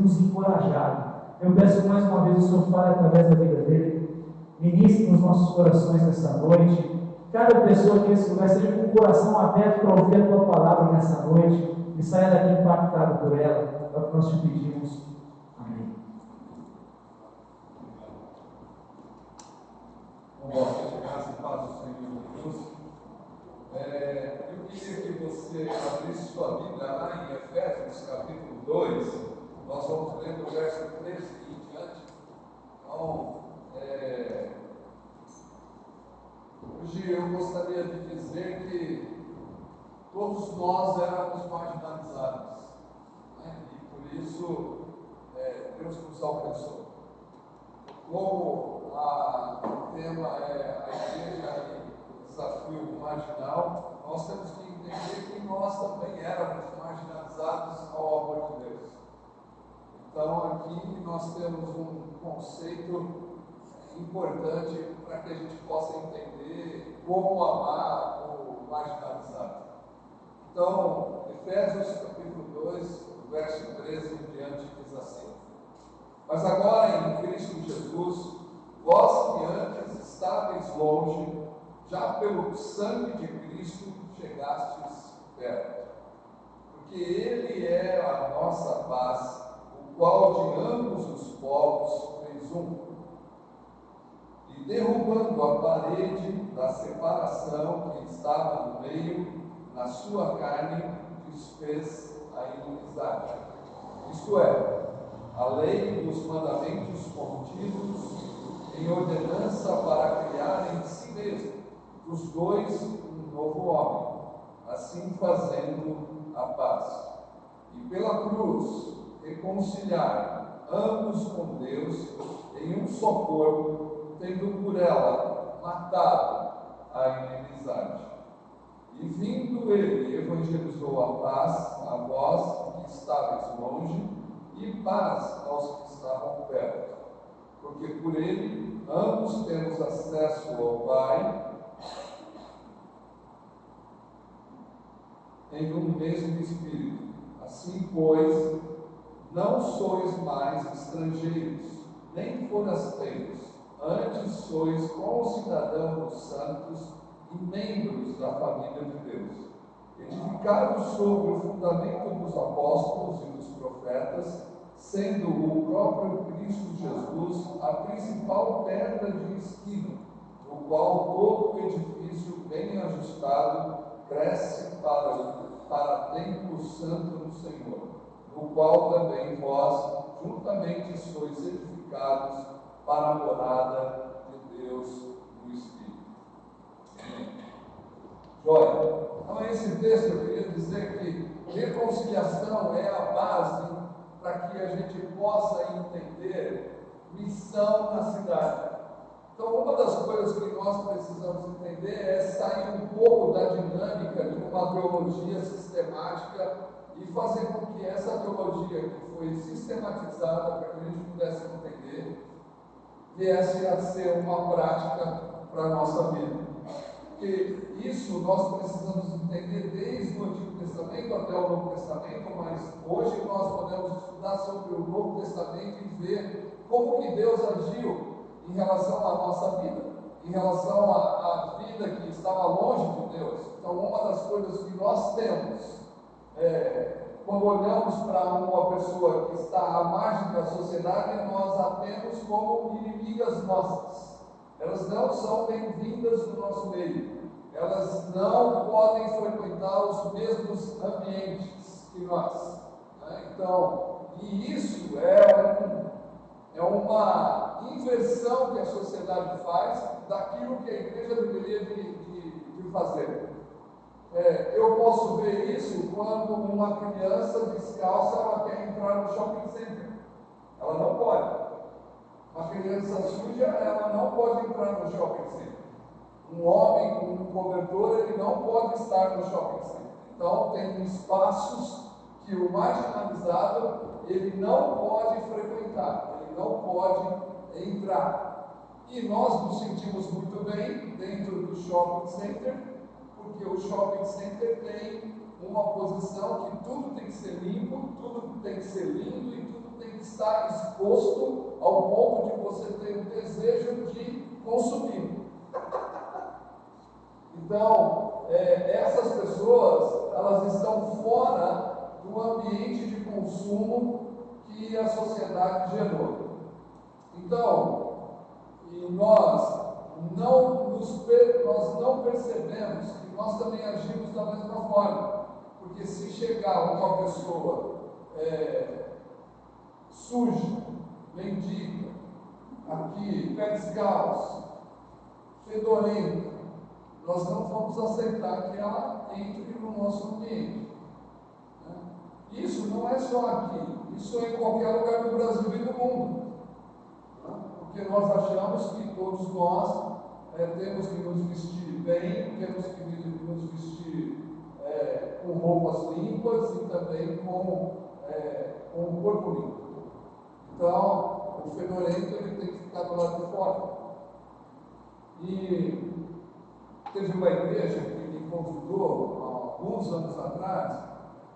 nos encorajado. Eu peço mais uma vez o Senhor fale através da vida dele, ministre nos nossos corações nessa noite. Cada pessoa que nesse lugar seja com o coração aberto para ouvir a tua palavra nessa noite e saia daqui impactado por ela. É o que nós te pedimos. Amém. Bom, seja graça e paz do Senhor Jesus. Eu queria que você abrisse sua Bíblia lá em Efésios, capítulo 2. Nós vamos ler do verso 13 e em diante. Então, hoje eu gostaria de dizer que todos nós éramos marginalizados, né? E por isso Deus nos alcançou. Como o tema é a igreja e o desafio marginal, nós temos que entender que nós também éramos marginalizados ao amor de Deus. Então aqui nós temos um conceito importante para que a gente possa entender como amar o marginalizado. Então, Efésios capítulo 2, verso 13 em diante, diz assim: Mas agora em Cristo Jesus, vós que antes estáveis longe, já pelo sangue de Cristo chegastes perto. Porque Ele é a nossa paz, o qual de ambos os povos fez um. E derrubando a parede da separação que estava no meio, na sua carne, desfez a inimizade. Isto é, a lei dos mandamentos contidos em ordenança para criar em si mesmo dos dois um novo homem, assim fazendo a paz. E pela cruz reconciliar ambos com Deus em um só corpo, tendo por ela matado a inimizade. E vindo ele, evangelizou a paz a vós que estáveis longe, e paz aos que estavam perto. Porque por ele ambos temos acesso ao Pai em um mesmo Espírito. Assim, pois, não sois mais estrangeiros, nem forasteiros, antes sois concidadãos dos santos e membros da família de Deus, edificados sobre o fundamento dos apóstolos e dos profetas, sendo o próprio Cristo Jesus a principal pedra de esquina, no qual todo o edifício bem ajustado cresce para templo santo no Senhor, no qual também vós juntamente sois edificados para a morada de Deus no Espírito. Amém. Joia. Então, esse texto eu queria dizer que reconciliação é a base para que a gente possa entender missão na cidade. Então, uma das coisas que nós precisamos entender é sair um pouco da dinâmica de uma teologia sistemática e fazer com que essa teologia que foi sistematizada para que a gente pudesse entender, viesse a ser uma prática para a nossa vida. Porque isso nós precisamos entender desde o Antigo Testamento até o Novo Testamento, mas hoje nós podemos estudar sobre o Novo Testamento e ver como que Deus agiu em relação à nossa vida, em relação à vida que estava longe de Deus. Então, uma das coisas que nós temos, quando olhamos para uma pessoa que está à margem da sociedade, nós a temos como inimigas nossas. Elas não são bem-vindas no nosso meio. Elas não podem frequentar os mesmos ambientes que nós. Né? Então, e isso é uma inversão que a sociedade faz daquilo que a igreja deveria de fazer. Eu posso ver isso quando uma criança descalça ela quer entrar no shopping center. Ela não pode. Uma criança suja, ela não pode entrar no shopping center. Um homem com um cobertor, ele não pode estar no shopping center. Então, tem espaços que o marginalizado, ele não pode frequentar, ele não pode entrar. E nós nos sentimos muito bem dentro do shopping center, porque o shopping center tem uma posição que tudo tem que ser limpo, tudo tem que ser lindo e tudo tem que está exposto ao ponto de você ter o desejo de consumir. Então, essas pessoas, elas estão fora do ambiente de consumo que a sociedade gerou. Então, nós não percebemos que nós também agimos da mesma forma. Porque se chegar uma pessoa suja, mendiga, aqui, pé descalço, fedorenta, nós não vamos aceitar que ela entre no nosso ambiente. Né? Isso não é só aqui, isso é em qualquer lugar do Brasil e do mundo. Né? Porque nós achamos que todos nós temos que nos vestir bem, temos que nos vestir com roupas limpas e também com o corpo limpo. Então, o fedorento ele tem que ficar do lado de fora. E teve uma igreja que me convidou há alguns anos atrás,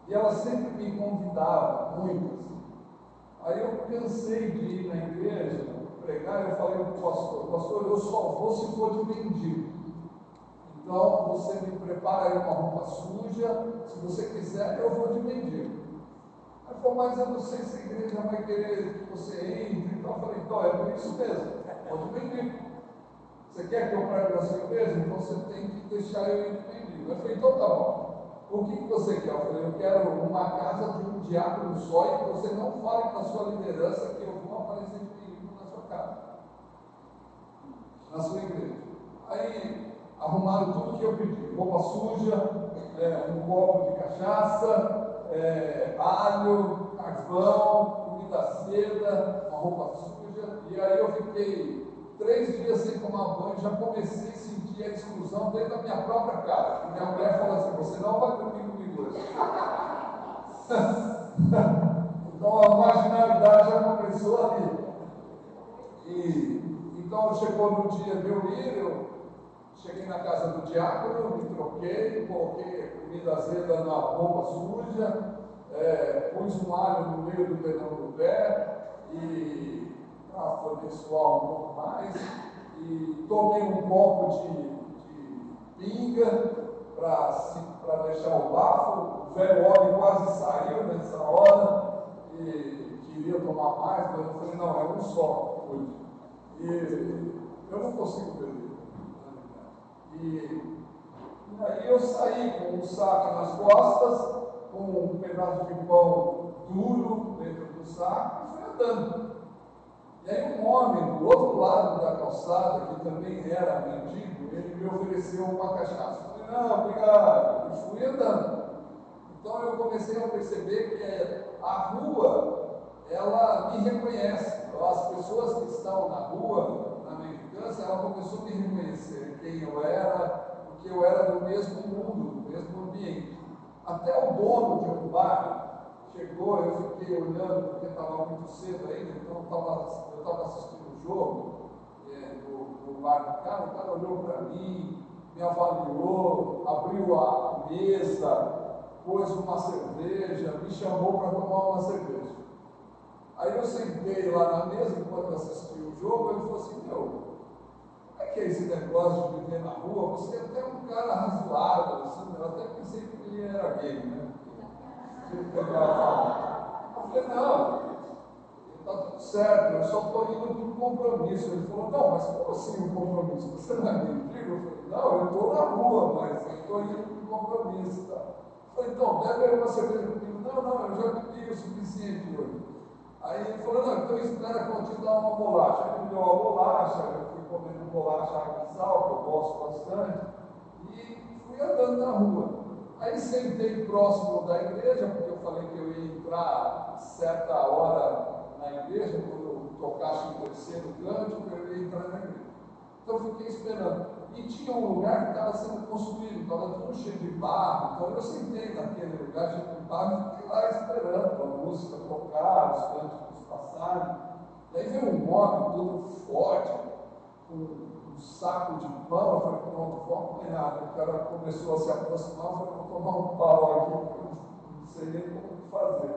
e ela sempre me convidava, muitas. Aí eu cansei de ir na igreja, pregar, eu falei para o pastor, eu só vou se for de mendigo. Então, você me prepara aí uma roupa suja, se você quiser, eu vou de mendigo. Aí falou, mas eu não sei se a igreja vai querer que você entre. Então, eu falei, então, é por isso mesmo, vou de mendigo. Você quer que eu pregue na sua igreja? Então, você tem que deixar eu ir de mendigo. Eu falei, então tá bom. O que você quer? Eu falei, eu quero uma casa de um diácono só e que você não fale para a sua liderança que eu vou aparecer de mendigo na sua casa, na sua igreja. Aí, arrumaram tudo que eu pedi, roupa suja, um copo de cachaça, alho, carvão, comida seda, uma roupa suja, e aí eu fiquei 3 dias sem tomar banho, já comecei a sentir a exclusão dentro da minha própria casa. E minha mulher falou assim, você não vai dormir comigo hoje. Então a marginalidade já começou ali. Então chegou no dia de eu ir, eu cheguei na casa do diácono, me troquei, coloquei comida azeda na roupa suja, pus um alho no meio do dedão do pé e para abençoar um pouco mais, e tomei um copo de pinga para deixar o bafo. O velho óleo quase saiu nessa hora e queria tomar mais, mas eu falei, não, é um só hoje. E eu não consigo beber. E aí eu saí com um saco nas costas, com um pedaço de pão duro dentro do saco e fui andando. E aí um homem do outro lado da calçada, que também era mendigo, ele me ofereceu uma cachaça. Eu falei, não, obrigado. E fui andando. Então eu comecei a perceber que a rua, ela me reconhece. As pessoas que estão na rua, na mendicância, ela começou a me reconhecer quem eu era, porque eu era do mesmo mundo, do mesmo ambiente. Até o dono de um bar chegou, eu fiquei olhando, porque estava muito cedo ainda, então eu estava assistindo o jogo do bar do cara, o cara olhou para mim, me avaliou, abriu a mesa, pôs uma cerveja, me chamou para tomar uma cerveja. Aí eu sentei lá na mesa, enquanto eu assistia o jogo, ele falou assim, como é que é esse negócio de viver na rua? Você é até um cara razoável, assim, eu até pensei que ele era gay, né? Eu falei, não, está tudo certo, eu só estou indo para um compromisso. Ele falou, não, mas como assim um compromisso? Você não é mendigo? Eu falei, não, eu estou na rua, mas eu estou indo para um compromisso. Tá? Eu falei, então, bebe aí uma cerveja comigo. Não, eu já bebi o suficiente hoje. Aí ele falou, não, então espera que eu vou te dar uma bolacha. Ele me deu uma bolacha, eu fui comendo bolacha água e sal, que eu gosto bastante, e fui andando na rua. Aí sentei próximo da igreja, porque eu falei que eu ia entrar certa hora na igreja, quando eu tocasse o terceiro cântico, eu ia entrar na igreja. Então eu fiquei esperando. E tinha um lugar que estava sendo construído, estava tudo cheio de barro, então eu sentei naquele lugar cheio de barro e fiquei lá esperando a música tocar, os cânticos passarem. E aí veio um homem todo forte, com um saco de pão. Eu falei, pronto, vamos ganhar. O cara começou a se aproximar, eu falei, vou tomar um pau aqui, porque eu não sei nem como fazer.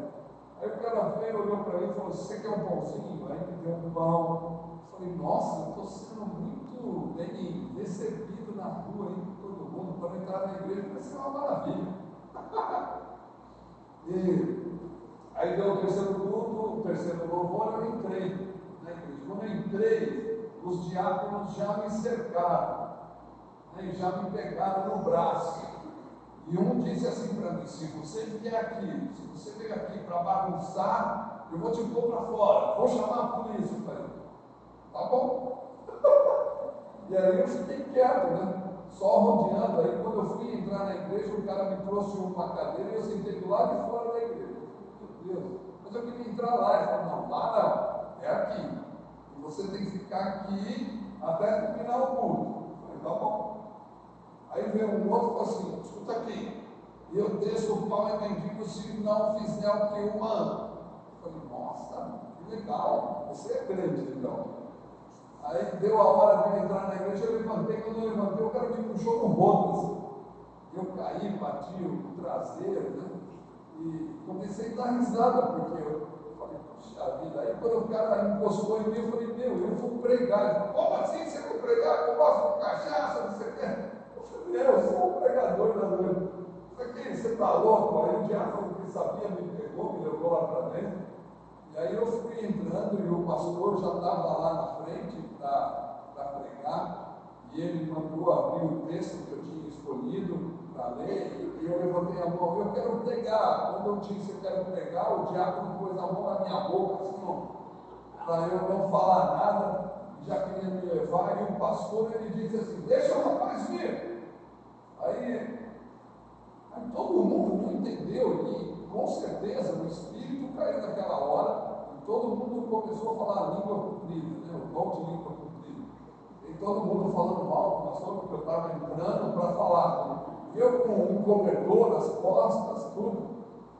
Aí o cara veio, olhou para mim e falou você quer um pãozinho? Aí me deu um pão. Eu falei, nossa, eu estou sendo muito bem recebido na rua, hein, por todo mundo, para entrar na igreja, vai ser uma maravilha. E aí deu o terceiro culto, o terceiro louvor, eu entrei na igreja. Quando eu entrei, os diáconos já me cercaram, né, e já me pegaram no braço. E um disse assim para mim, se você vier aqui, se você veio aqui para bagunçar, eu vou te pôr para fora, vou chamar a polícia. Eu falei, tá bom. E aí eu fiquei quieto, né? Só rodeando. Aí quando eu fui entrar na igreja, o cara me trouxe uma cadeira e eu sentei do lado de fora da igreja. Meu Deus, mas eu queria entrar lá. Ele falou, não, lá não, é aqui. E você tem que ficar aqui até terminar o culto. Eu falei, tá bom. Aí veio um outro e falou assim, escuta aqui, eu desço o pau e mendigo se não fizer o que eu mando. Eu falei, nossa, que legal, você é grande, então. Aí deu a hora de eu entrar na igreja, eu levantei, quando eu levantei, o cara me puxou no rosto, assim. Eu caí, bati o traseiro, né? E comecei a dar risada, porque eu falei, puxa vida. Aí quando o cara encostou em mim, eu falei, meu, eu vou pregar. Ele falou, como assim você vai pregar? Eu gosto de cachaça, não sei o quê. Eu sou um pregador da noite. Você está louco? Aí o diácono que sabia me pegou, me levou lá para dentro. E aí eu fui entrando e o pastor já estava lá na frente para pregar. E ele mandou abrir o texto que eu tinha escolhido para ler. E eu levantei a mão, eu quero pregar. Quando eu disse eu quero pregar, o diácono pôs a mão na minha boca, assim, para eu não falar nada. Já queria me levar. E o pastor ele disse assim, deixa o rapaz vir. Aí todo mundo não entendeu e com certeza o Espírito caiu naquela hora e todo mundo começou a falar a língua comprida, né? O dom de língua comprida. E todo mundo falando mal do pastor, porque eu estava entrando para falar. Né? Eu com um cobertor nas costas, tudo.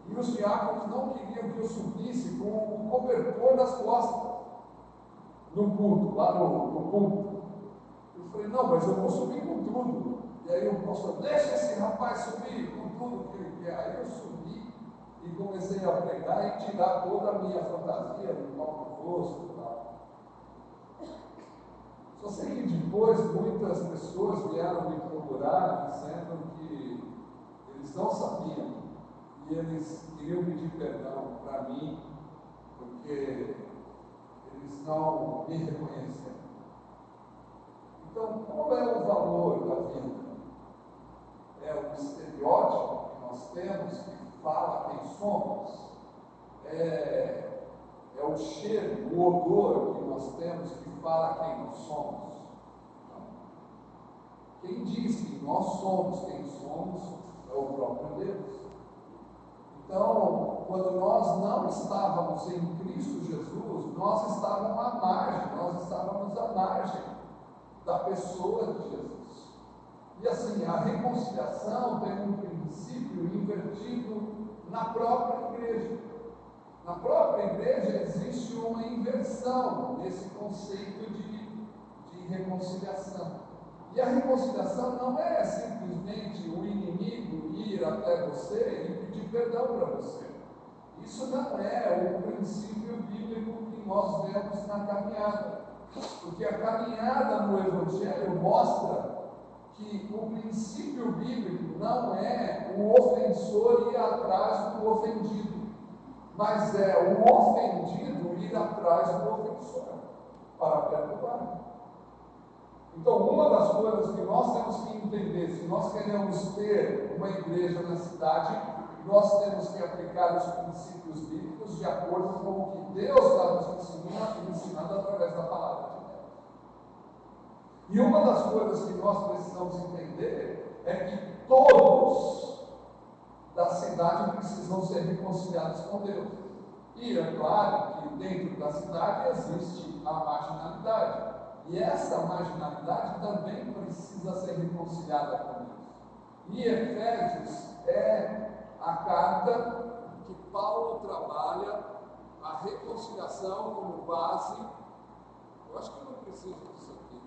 E os diáconos não queriam que eu subisse com o cobertor nas costas no culto, lá no culto. Eu falei, não, mas eu vou subir com tudo. E aí o pastor, deixa esse rapaz subir com tudo que ele quer. Aí eu subi e comecei a pregar e tirar toda a minha fantasia do próprio rosto e tal. Só sei que depois muitas pessoas vieram me procurar dizendo que eles não sabiam e eles queriam pedir perdão para mim porque eles não me reconheceram. Então, qual é o valor da vida? É o estereótipo que nós temos, que fala quem somos? É o cheiro, o odor que nós temos, que fala quem nós somos? Quem diz que nós somos quem somos é o próprio Deus. Então, quando nós não estávamos em Cristo Jesus, nós estávamos à margem da pessoa de Jesus. E assim, a reconciliação tem um princípio invertido na própria igreja. Na própria igreja existe uma inversão nesse conceito de reconciliação. E a reconciliação não é simplesmente o inimigo ir até você e pedir perdão para você. Isso não é o princípio bíblico que nós vemos na caminhada. Porque a caminhada no Evangelho mostra que o princípio bíblico não é o ofensor ir atrás do ofendido, mas é o ofendido ir atrás do ofensor para perdoar. Então, uma das coisas que nós temos que entender, se nós queremos ter uma igreja na cidade, nós temos que aplicar os princípios bíblicos de acordo com o que Deus está nos ensinando através da palavra de Deus. E uma das coisas que nós precisamos entender é que todos da cidade precisam ser reconciliados com Deus. E é claro que dentro da cidade existe a marginalidade. E essa marginalidade também precisa ser reconciliada com Deus. E Efésios é a carta que Paulo trabalha a reconciliação como base. Eu acho que eu não preciso disso aqui.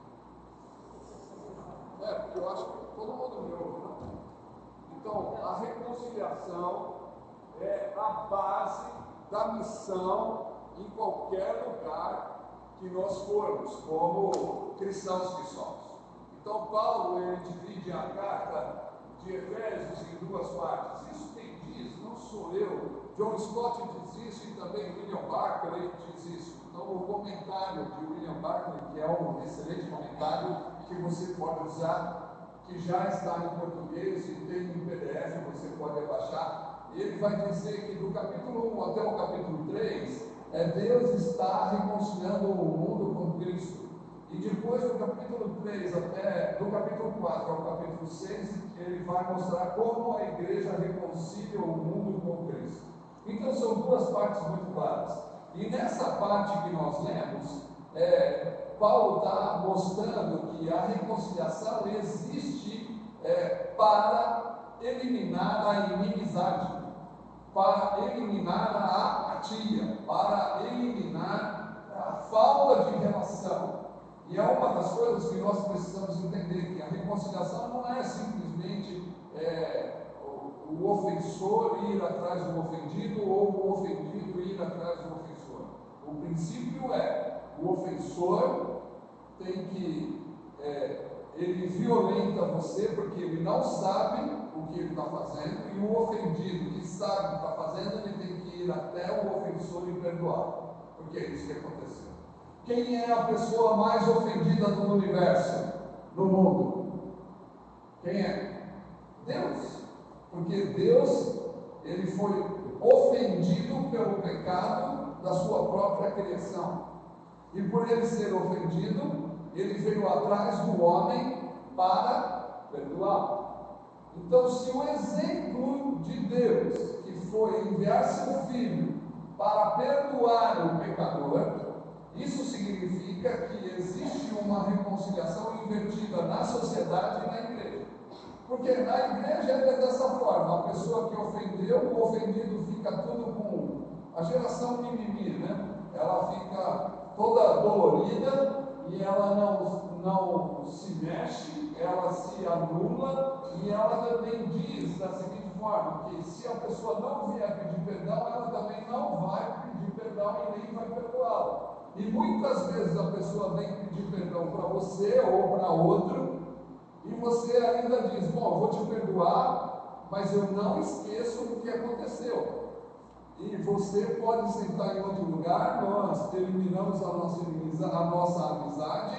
Porque eu acho que todo mundo me ouve, né? Então, a reconciliação é a base da missão em qualquer lugar que nós formos, como cristãos que somos. Então, Paulo, ele divide a carta de Efésios em duas partes. Isso quem diz, não sou eu. John Stott diz isso e também William Barclay diz isso. Então, o comentário de William Barclay, que é um excelente comentário que você pode usar, que já está em português e tem em PDF, você pode baixar. Ele vai dizer que do capítulo 1 até o capítulo 3, Deus está reconciliando o mundo com Cristo. E depois do capítulo 3 até do capítulo 4 ao capítulo 6, ele vai mostrar como a igreja reconcilia o mundo com Cristo. Então são duas partes muito claras. E nessa parte que nós lemos, Paulo está mostrando que a reconciliação existe para eliminar a inimizade, para eliminar a apatia, para eliminar a falta de relação. E é uma das coisas que nós precisamos entender, que a reconciliação não é simplesmente o ofensor ir atrás do ofendido ou o ofendido ir atrás do ofensor. O princípio o ofensor tem que, ele violenta você porque ele não sabe o que ele está fazendo, e o ofendido que sabe o que está fazendo, ele tem que ir até o ofensor e perdoar, porque é isso que aconteceu. Quem é a pessoa mais ofendida no universo, no mundo? Quem é? Deus. Porque Deus, ele foi ofendido pelo pecado da sua própria criação. E por ele ser ofendido, ele veio atrás do homem para perdoá-lo. Então, se o exemplo de Deus, que foi enviar seu Filho para perdoar o pecador, isso significa que existe uma reconciliação invertida na sociedade e na igreja. Porque na igreja é dessa forma: a pessoa que ofendeu, o ofendido fica tudo com a geração mimimi, né? Ela fica toda dolorida e ela não se mexe, ela se anula, e ela também diz da seguinte forma: que se a pessoa não vier pedir perdão, ela também não vai pedir perdão e nem vai perdoá-la. E muitas vezes a pessoa vem pedir perdão para você ou para outro, e você ainda diz: bom, eu vou te perdoar, mas eu não esqueço o que aconteceu. E você pode sentar em outro lugar, nós terminamos a nossa amizade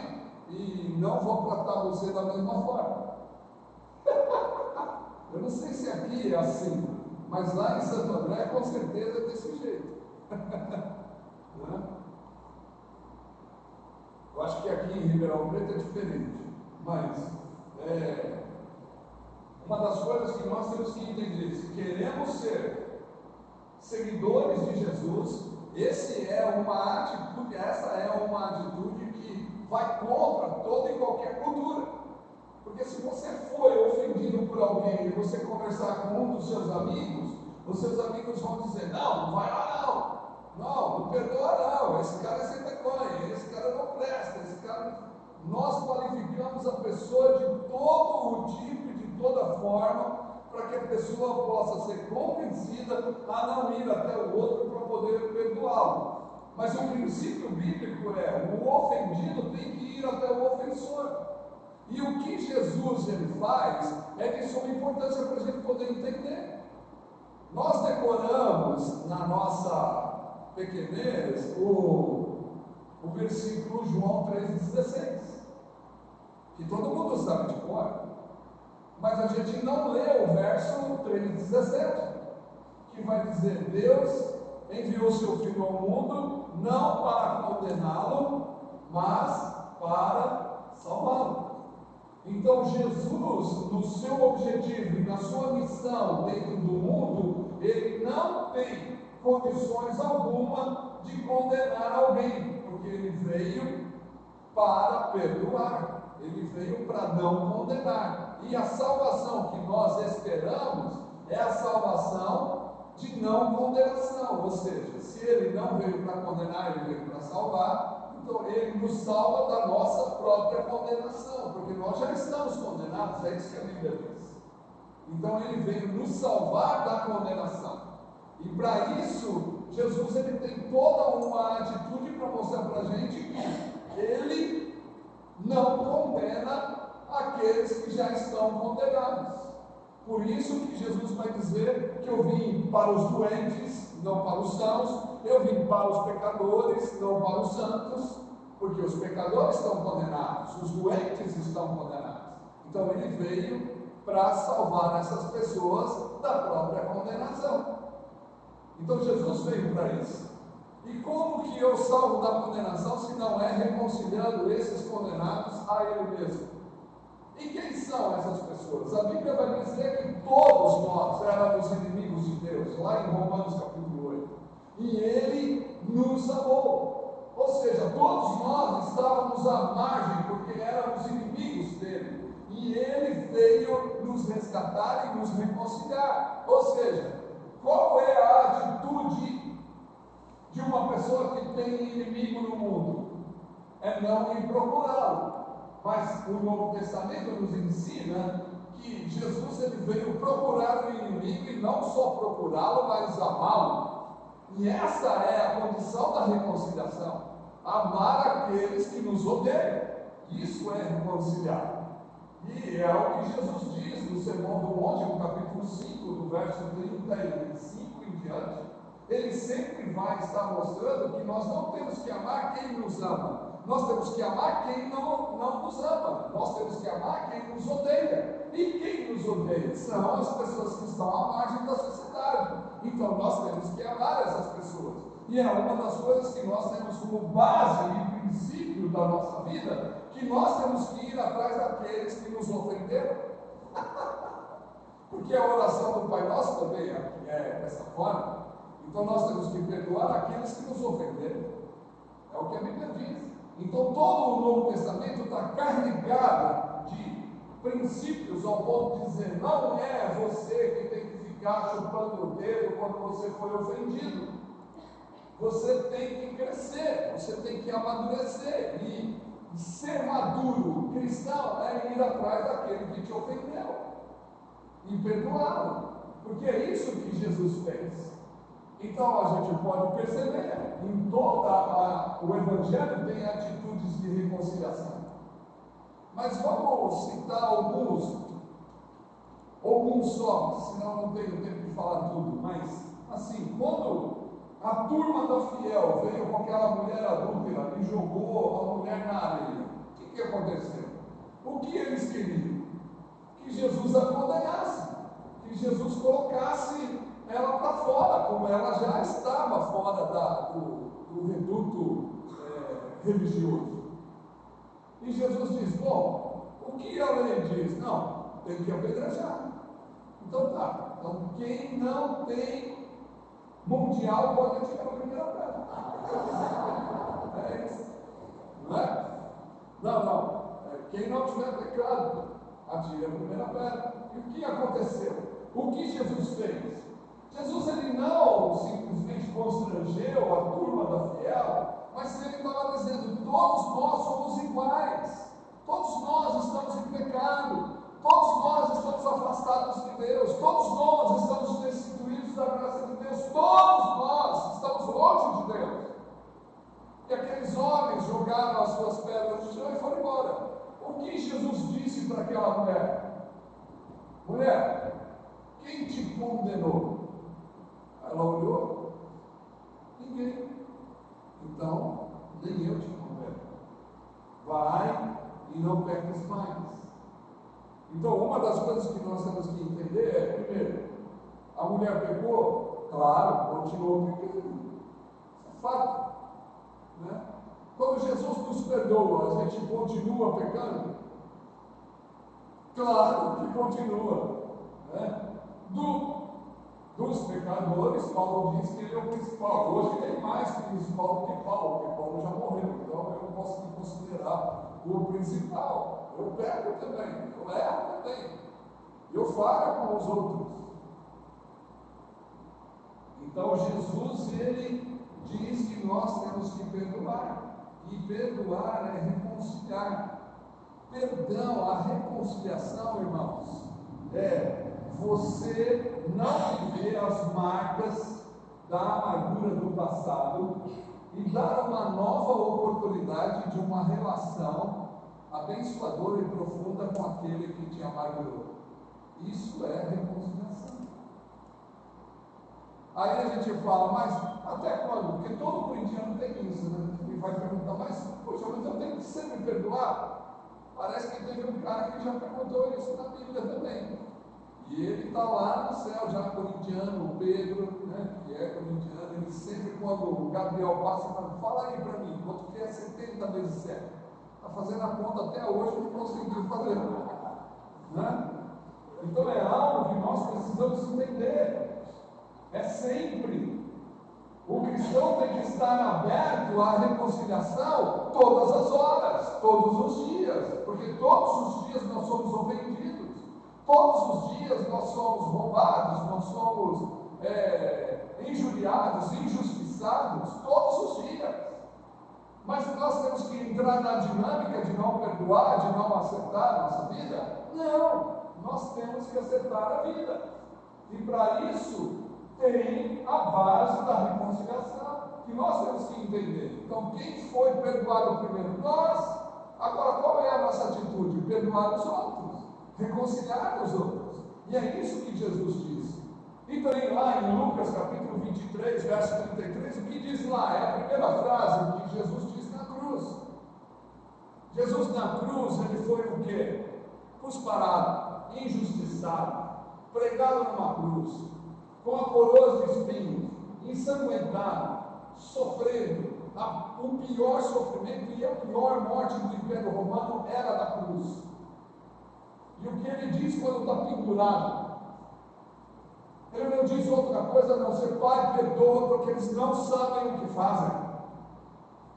e não vou tratar você da mesma forma. Eu não sei se aqui é assim, mas lá em Santo André com certeza é desse jeito. Eu acho que aqui em Ribeirão Preto é diferente, mas uma das coisas que nós temos que entender: se queremos ser seguidores de Jesus, essa é uma atitude que vai contra toda e qualquer cultura. Porque se você foi ofendido por alguém e você conversar com um dos seus amigos, os seus amigos vão dizer: não vai lá não perdoa não, esse cara é sem vergonha, esse cara não presta, esse cara... Nós qualificamos a pessoa de todo o tipo e de toda forma para que a pessoa possa ser convencida a não ir até o outro para poder perdoá-lo. Mas o princípio bíblico o ofendido tem que ir até o ofensor. E o que Jesus ele faz é de suma importância para a gente poder entender. Nós decoramos na nossa pequenez o versículo João 3,16, que todo mundo sabe de cor, mas a gente não lê o verso 3,17, que vai dizer: Deus enviou seu Filho ao mundo não para condená-lo, mas para salvá-lo. Então Jesus, no seu objetivo e na sua missão dentro do mundo, ele não tem condições alguma de condenar alguém, porque ele veio para perdoar, ele veio para não condenar. E a salvação que nós esperamos é a salvação de não condenação, ou seja, se ele não veio para condenar, ele veio para salvar. Então ele nos salva da nossa própria condenação, porque nós já estamos condenados, é isso que a Bíblia diz. Então ele veio nos salvar da condenação. E para isso Jesus ele tem toda uma atitude para mostrar para a gente que ele não condena aqueles que já estão condenados. Por isso que Jesus vai dizer que eu vim para os doentes, não para os sãos, eu vim para os pecadores, não para os santos, porque os pecadores estão condenados, os doentes estão condenados. Então ele veio para salvar essas pessoas da própria condenação. Então Jesus veio para isso. E como que eu salvo da condenação se não é reconciliando esses condenados a Ele mesmo? E quem são essas pessoas? A Bíblia vai dizer que todos nós éramos inimigos de Deus, lá em Romanos capítulo 8. E Ele nos amou. Ou seja, todos nós estávamos à margem porque éramos inimigos dele. E Ele veio nos resgatar e nos reconciliar. Ou seja, qual é a atitude de uma pessoa que tem inimigo no mundo? É não ir procurá-lo. Mas o Novo Testamento nos ensina que Jesus ele veio procurar o inimigo e não só procurá-lo, mas amá-lo. E essa é a condição da reconciliação. Amar aqueles que nos odeiam. Isso é reconciliar. E é o que Jesus diz no Sermão do Monte, no capítulo 5, do verso 35 em diante. Ele sempre vai estar mostrando que nós não temos que amar quem nos ama. Nós temos que amar quem não nos ama. Nós temos que amar quem nos odeia. E quem nos odeia? São as pessoas que estão à margem da sociedade. Então nós temos que amar essas pessoas. E é uma das coisas que nós temos como base e princípio da nossa vida, que nós temos que ir atrás daqueles que nos ofenderam. Porque a oração do Pai Nosso também é dessa forma. Então nós temos que perdoar aqueles que nos ofenderam. É o que a Bíblia diz. Então todo o Novo Testamento está carregado de princípios ao ponto de dizer, não é você que tem que ficar chupando o dedo quando você foi ofendido. Você tem que crescer, você tem que amadurecer. E ser maduro cristão é ir atrás daquele que te ofendeu e perdoá-lo. Porque é isso que Jesus fez. Então a gente pode perceber, em todo o Evangelho tem atitudes de reconciliação. Mas vamos citar alguns só, senão não tenho tempo de falar tudo. Mas, assim, quando a turma da Fiel veio com aquela mulher adúltera e jogou a mulher na areia, o que aconteceu? O que eles queriam? Que Jesus a condenasse, que Jesus colocasse ela para fora, como ela já estava fora do reduto religioso. E Jesus diz, bom, o que a lei diz? Não, tem que apedrejar. Então tá, então quem não tem mundial pode atirar a primeira pedra. É isso, não é? Não, quem não tiver pecado, atira a primeira pedra. E o que aconteceu? O que Jesus fez? Jesus ele não simplesmente constrangeu a turma da Fiel, mas ele estava dizendo, todos nós somos iguais, todos nós estamos em pecado, todos nós estamos afastados de Deus, todos nós estamos destituídos da graça de Deus, todos nós estamos longe de Deus. E aqueles homens jogaram as suas pedras no chão e foram embora. O que Jesus disse para aquela mulher? Mulher, quem te condenou? Ela olhou, ninguém. Então, nem eu te condeno. Vai e não peques mais. Então, uma das coisas que nós temos que entender é, primeiro, a mulher pecou? Claro, continuou pecando. Isso é fato. Né? Quando Jesus nos perdoa, a gente continua pecando? Claro que continua. Né? Dos pecadores, Paulo diz que ele é o principal. Hoje tem mais principal do que Paulo, porque Paulo já morreu, então eu não posso me considerar o principal. Eu peco também, eu erro também, eu falho com os outros. Então Jesus, ele diz que nós temos que perdoar, e perdoar é reconciliar. Perdão, a reconciliação, irmãos, é você não viver as marcas da amargura do passado e dar uma nova oportunidade de uma relação abençoadora e profunda com aquele que te amargurou. Isso é reconciliação. Aí a gente fala, mas até quando? Porque todo corintiano tem isso, né? E vai perguntar, mas poxa, mas eu tenho que sempre perdoar? Parece que teve um cara que já perguntou isso na Bíblia também. E ele está lá no céu, já corintiano, o Pedro, né, que é corintiano, ele sempre, quando o Gabriel passa, fala aí para mim, quanto que é 70 vezes 7? Está fazendo a conta até hoje, não conseguiu fazer. Né? Então é algo que nós precisamos entender. É sempre. O cristão tem que estar aberto à reconciliação todas as horas, todos os dias, porque todos os dias nós somos ofendidos, todos os dias nós somos roubados, nós somos injuriados, injustiçados, todos os dias. Mas nós temos que entrar na dinâmica de não perdoar, de não acertar a nossa vida? Não, nós temos que acertar a vida. E para isso tem a base da reconciliação, que nós temos que entender. Então, quem foi perdoado primeiro? Nós. Agora, qual é a nossa atitude? Perdoar os outros, reconciliar os outros. E é isso que Jesus disse. E também lá em Lucas capítulo 23, verso 33, o que diz lá? É a primeira frase que Jesus disse na cruz. Jesus na cruz, ele foi o quê? Cusparado, injustiçado, pregado numa cruz, com a coroa de espinhos, ensanguentado, sofrendo o pior sofrimento e a pior morte do Império Romano era da cruz. E o que ele diz quando está pendurado? Ele não diz outra coisa a não ser: Pai, perdoa, porque eles não sabem o que fazem.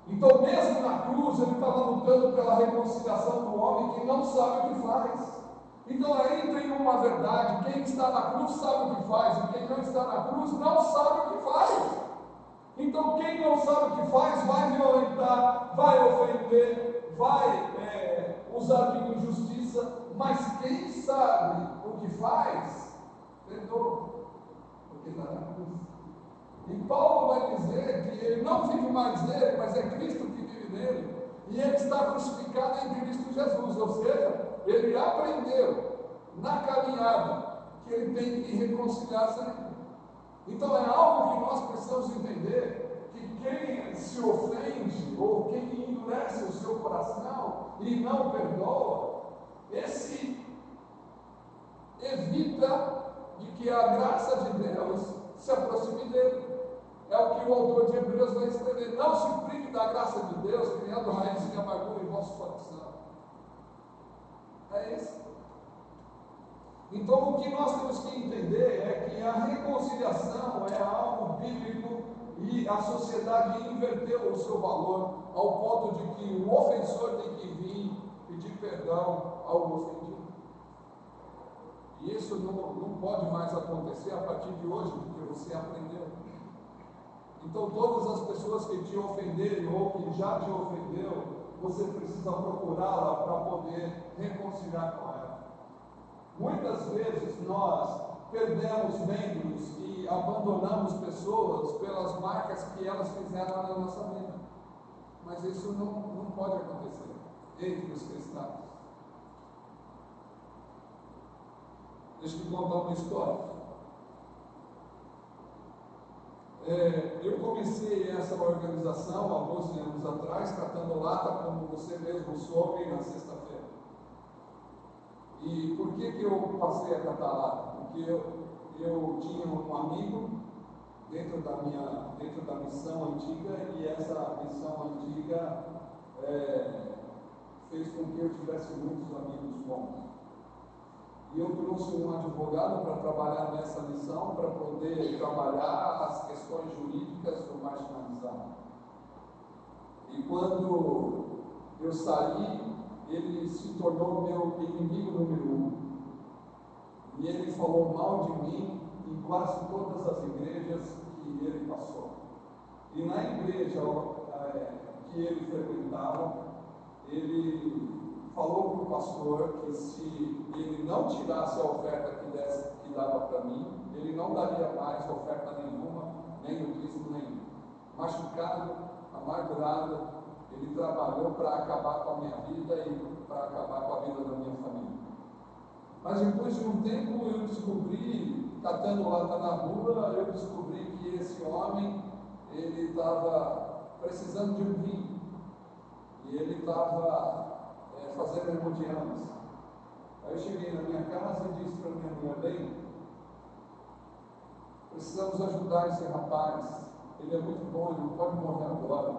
Então, mesmo na cruz, ele estava lutando pela reconciliação do homem que não sabe o que faz. Então aí tem uma verdade: quem está na cruz sabe o que faz, e quem não está na cruz não sabe o que faz. Então quem não sabe o que faz vai violentar, vai ofender, vai usar de injustiça, mas quem sabe o que faz, perdoa, porque está na cruz. E Paulo vai dizer que ele não vive mais nele, mas é Cristo que vive nele, e ele está crucificado em Cristo Jesus, ou seja, ele aprendeu na caminhada que ele tem que reconciliar sempre. Então é algo que nós precisamos entender, que quem se ofende ou quem endurece o seu coração e não perdoa, esse evita de que a graça de Deus se aproxime dele. É o que o autor de Hebreus vai escrever: não se prive da graça de Deus, criando raízes de amargura em vosso coração. É isso. Então, o que nós temos que entender é que a reconciliação é algo bíblico e a sociedade inverteu o seu valor ao ponto de que o ofensor tem que vir pedir perdão ao ofendido. E isso não pode mais acontecer a partir de hoje, porque você aprendeu. Então, todas as pessoas que te ofenderem ou que já te ofendeu, você precisa procurá-la para poder reconciliar com ela. Muitas vezes nós perdemos membros e abandonamos pessoas pelas marcas que elas fizeram na nossa vida. Mas isso não pode acontecer entre os cristãos. Deixa eu te contar uma história. Eu comecei essa organização há 12 anos atrás, tratando lata, como você mesmo soube, na sexta-feira. E por que eu passei a catar lata? Porque eu tinha um amigo dentro da missão antiga, e essa missão antiga fez com que eu tivesse muitos amigos bons. E eu trouxe um advogado para trabalhar nessa missão, para poder trabalhar as questões jurídicas do marginalizado. E quando eu saí, ele se tornou meu inimigo número 1. E ele falou mal de mim em quase todas as igrejas que ele passou. E na igreja que ele frequentava, ele falou para o pastor que se ele não tirasse a oferta que dava para mim, ele não daria mais oferta nenhuma nem dízimo nenhum. Machucado, amargurado, ele trabalhou para acabar com a minha vida e para acabar com a vida da minha família. Mas depois de um tempo eu descobri, catando lata na rua, eu descobri que esse homem, ele estava precisando de um vinho. E ele estava fazendo hemodiálise. Aí eu cheguei na minha casa e disse para minha mulher: bem, precisamos ajudar esse rapaz. Ele é muito bom, ele não pode morrer agora.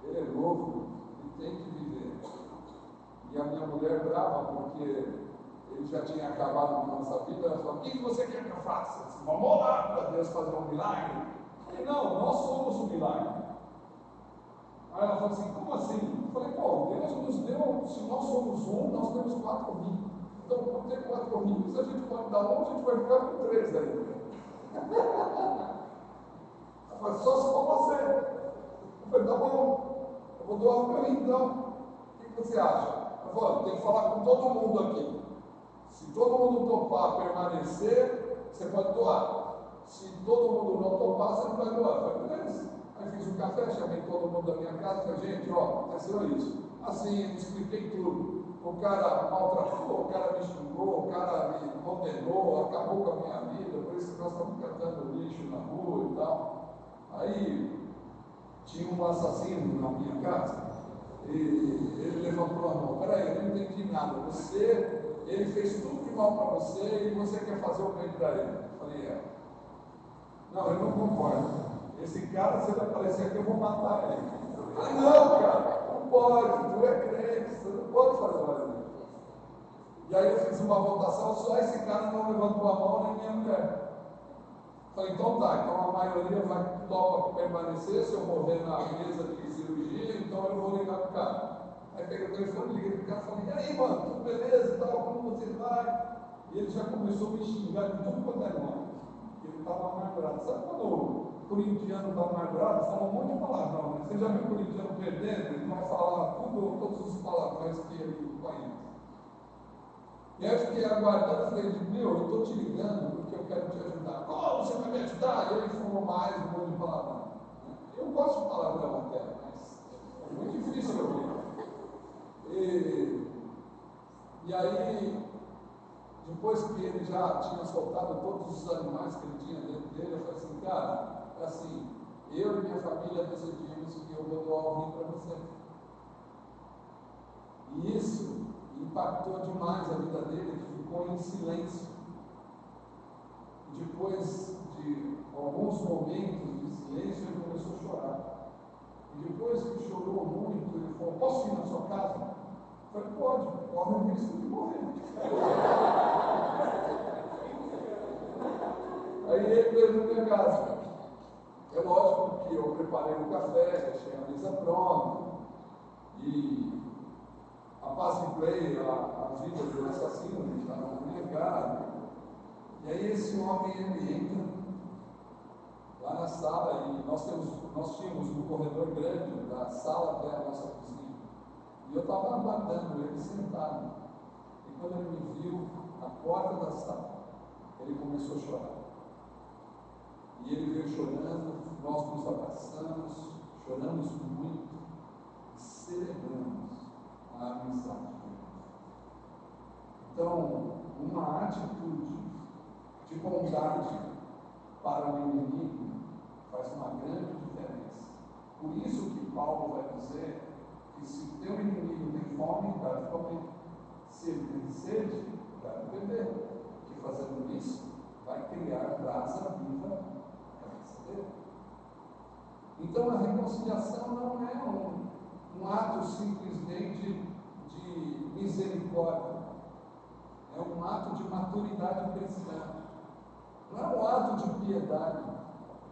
Ele é novo, ele tem que viver. E a minha mulher, brava, porque ele já tinha acabado com a nossa vida, ela falou: o que você quer que eu faça? Eu disse: vamos lá para Deus fazer um milagre. Eu falei: não, nós somos um milagre. Aí ela falou assim: como assim? Eu falei: pô, Deus nos deu, se nós somos um, nós temos 4 rins. Então, por ter 4 rins, a gente pode dar um, a gente vai ficar com 3 ainda. Ela falou: só se for você. Eu falei: tá bom, eu vou doar o meu rim então. O que você acha? Ela falou: tem que falar com todo mundo aqui. Se todo mundo topar permanecer, você pode doar. Se todo mundo não topar, você não vai doar. Eu falei: beleza. Aí fiz um café, chamei todo mundo da minha casa, falei: gente, ó, aconteceu isso. Assim, expliquei tudo. O cara maltratou, o cara me xingou, o cara me condenou, acabou com a minha vida, por isso que nós estamos catando lixo na rua e tal. Aí tinha um assassino na minha casa e ele levantou a mão: peraí, eu não entendi nada. Ele fez tudo de mal para você e você quer fazer o bem para ele. Eu falei: é. Não, eu não concordo. Esse cara, se ele aparecer aqui, eu vou matar ele. Eu falei: não, cara, não pode, tu é crente, você não pode fazer mais isso. E aí eu fiz uma votação, só esse cara não levantou a mão, nem minha mulher. Eu falei: então tá, então a maioria vai topa permanecer, se eu morrer na mesa de cirurgia, então eu vou ligar pro cara. Aí peguei o telefone, liguei pro cara e falei: e aí, mano, tudo beleza e tal, como você vai? E ele já começou a me xingar de tudo quanto é nome. Ele estava amargurado. Sabe quando o corintiano está amargurado? Fala um monte de palavrão, né? Você já viu o corintiano perdendo? Ele vai falar todos os palavrões que ele conhece. E aí eu fiquei aguardando, eu falei: meu, eu estou te ligando porque eu quero te ajudar. Como você vai me ajudar? E ele falou mais um monte de palavrão. Eu gosto de palavrão até, mas é muito difícil ouvir. E aí, depois que ele já tinha soltado todos os animais que ele tinha dentro dele, eu falei assim: cara, é assim, eu e minha família decidimos que eu vou doar o rim para você. E isso impactou demais a vida dele, ele ficou em silêncio. E depois de alguns momentos de silêncio, ele começou a chorar. E depois que chorou muito, ele falou: posso ir na sua casa? Eu falei: pode, corre o risco de morrer. Aí ele veio na minha casa. É lógico que eu preparei um café, deixei a mesa pronta. E apaciguei a vida do assassino que estava na minha casa. E aí esse homem, ele entra lá na sala, e nós tínhamos um corredor grande da sala até a nossa cozinha. E eu estava aguardando ele sentado. E quando ele me viu na porta da sala, ele começou a chorar. E ele veio chorando, nós nos abraçamos, choramos muito e celebramos a amizade dele. Então, uma atitude de bondade para o inimigo faz uma grande diferença. Por isso que Paulo vai dizer que se o teu inimigo tem fome, dá de comer. Se ele tem sede, dá de beber. Que fazendo isso, vai criar brasa viva na cabeça dele. Então a reconciliação não é um ato simplesmente de misericórdia. É um ato de maturidade cristã. Não é um ato de piedade,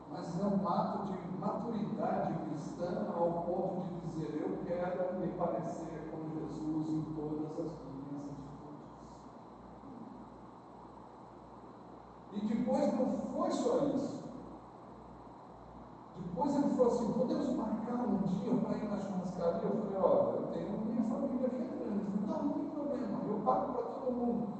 mas é um ato de maturidade cristã ao ponto de dizer: eu quero me parecer com Jesus em todas as minhas atitudes. E depois não foi só isso. Depois ele falou assim: podemos marcar um dia para ir na churrascaria? Eu falei: olha, eu tenho minha família que é grande. Ele falou: não tem problema, eu pago para todo mundo.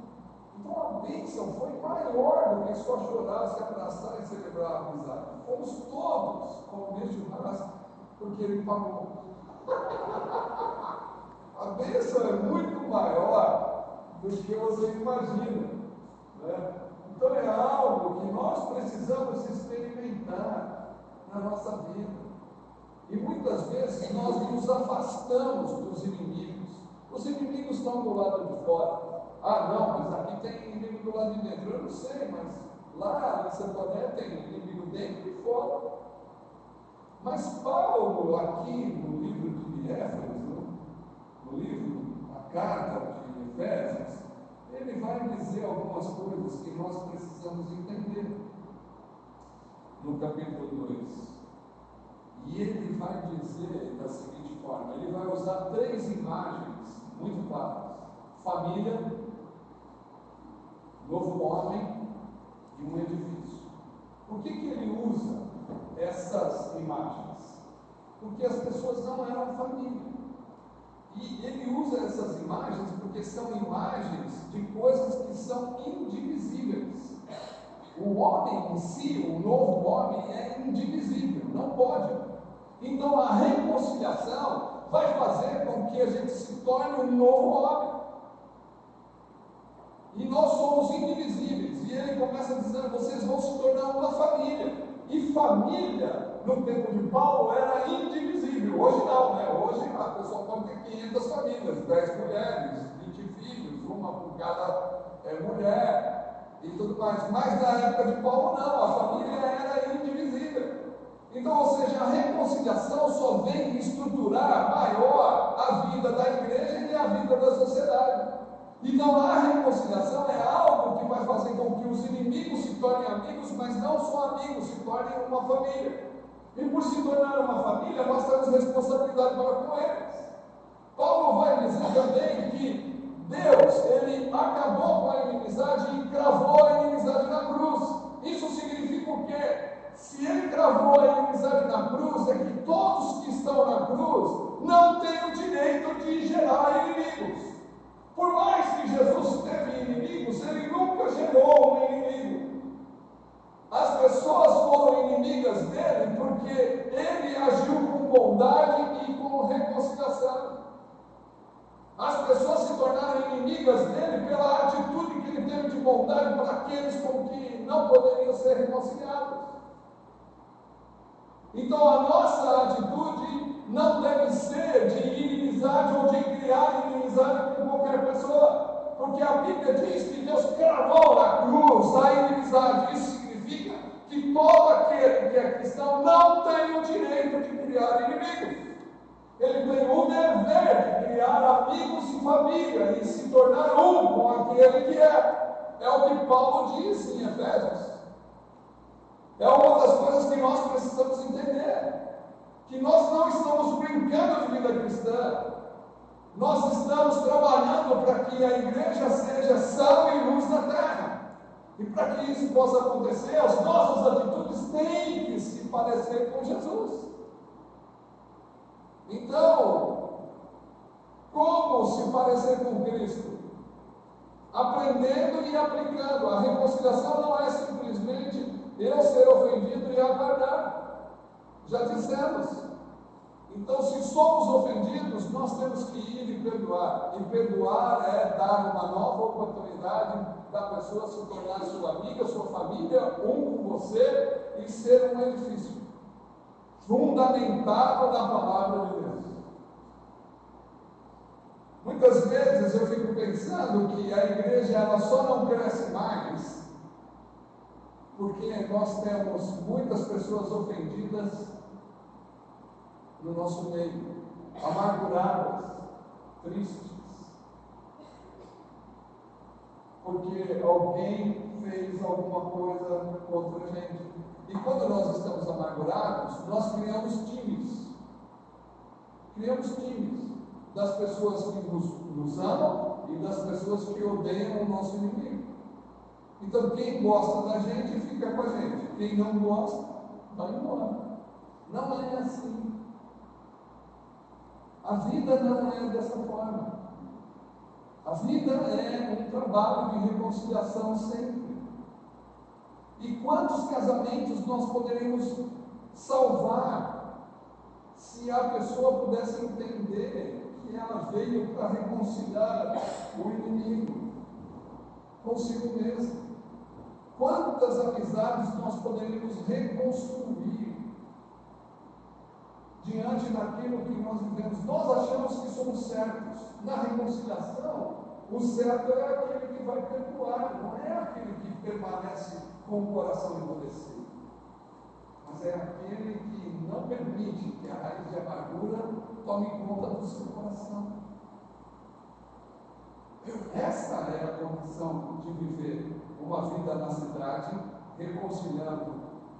Então bênção foi maior do que só chorar, se abraçar e celebrar a amizade. Fomos todos comer churrasco, porque ele pagou. A bênção é muito maior do que você imagina, né? Então é algo que nós precisamos experimentar na nossa vida. E muitas vezes nós nos afastamos dos inimigos. Os inimigos estão do lado de fora. Ah, não, mas aqui tem inimigo do lado de dentro. Eu não sei, mas lá em Santo André tem inimigo dentro e fora. Mas Paulo, aqui no livro de Éfeso, no livro, a carta de Efésios, ele vai dizer algumas coisas que nós precisamos entender. No capítulo 2. E ele vai dizer da seguinte forma: ele vai usar 3 imagens muito claras: família, novo homem e um edifício. Por que ele usa essas imagens? Porque as pessoas não eram família. E ele usa essas imagens porque são imagens de coisas que são indivisíveis. O homem em si, o novo homem, é indivisível, não pode. Então a reconciliação vai fazer com que a gente se torne um novo homem. E nós somos indivisíveis. E ele começa dizendo: vocês vão se tornar uma família. E família, no tempo de Paulo, era indivisível. Hoje não, né? Hoje a pessoa pode ter 500 famílias, 10 mulheres, 20 filhos, uma por cada mulher e tudo mais. Mas na época de Paulo não, a família era indivisível. Então, ou seja, a reconciliação só vem estruturar maior a vida da igreja e a vida da sociedade. Então, a reconciliação é algo que vai fazer com que os inimigos se tornem amigos, mas não só amigos, se tornem uma família. E por se tornar uma família, nós temos responsabilidade para com eles. Paulo vai dizer também que Deus, ele acabou com a inimizade e cravou a inimizade na cruz. Isso significa o quê? Se ele cravou a inimizade na cruz, é que todos que estão na cruz não têm o direito de gerar inimigos. Por mais que Jesus teve inimigos, ele nunca gerou um inimigo. As pessoas foram inimigas dele porque ele agiu com bondade e com reconciliação. As pessoas se tornaram inimigas dele pela atitude que ele teve de bondade para aqueles com que não poderiam ser reconciliados. Então a nossa atitude não deve ser de inimizade ou de criar inimizade com qualquer pessoa, porque a Bíblia diz que Deus cravou na cruz a inimizade. Isso significa que todo aquele que é cristão não tem o direito de criar inimigos. Ele tem o dever de criar amigos e família e se tornar um com aquele que é. É o que Paulo diz em Efésios. É uma das coisas que nós precisamos entender, que nós não estamos brincando de vida cristã, nós estamos trabalhando para que a igreja seja sal e luz na terra, e para que isso possa acontecer, as nossas atitudes têm que se parecer com Jesus. Então, como se parecer com Cristo? Aprendendo e aplicando. A reconciliação não é simplesmente eu ser ofendido e aguardar. Já dissemos. Então, se somos ofendidos, nós temos que ir e perdoar. E perdoar é dar uma nova oportunidade da pessoa se tornar sua amiga, sua família, um com você e ser um edifício fundamentado na palavra de Deus. Muitas vezes eu fico pensando que a igreja ela só não cresce mais porque nós temos muitas pessoas ofendidas no nosso meio, amarguradas, tristes, porque alguém fez alguma coisa contra a gente. E quando nós estamos amargurados, nós criamos times das pessoas que nos amam e das pessoas que odeiam o nosso inimigo. Então, quem gosta da gente, fica com a gente. Quem não gosta, vai embora. Não é assim. A vida não é dessa forma. A vida é um trabalho de reconciliação sempre. E quantos casamentos nós poderíamos salvar se a pessoa pudesse entender que ela veio para reconciliar o inimigo consigo mesmo? Quantas amizades nós poderíamos reconstruir diante daquilo que nós vivemos? Nós achamos que somos certos. Na reconciliação, o certo é aquele que vai perdoar, não é aquele que permanece com o coração endurecido, mas é aquele que não permite que a raiz de amargura tome conta do seu coração. Essa é a condição de viver uma vida na cidade, reconciliando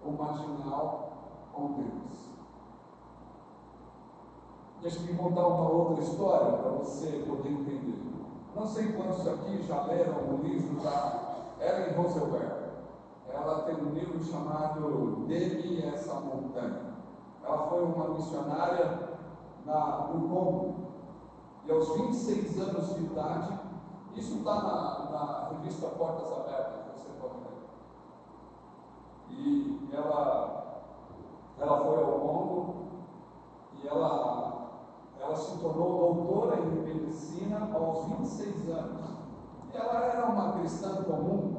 o marginal com Deus. Deixa eu contar uma outra história para você poder entender. Não sei quantos aqui já leram o livro da Ellen Rosenberg. Ela tem um livro chamado Dê-me essa montanha. Ela foi uma missionária no Congo. E aos 26 anos de idade, isso está na revista Portas Abertas, você pode ler. E ela foi ao Congo e ela se tornou doutora em medicina aos 26 anos. E ela era uma cristã comum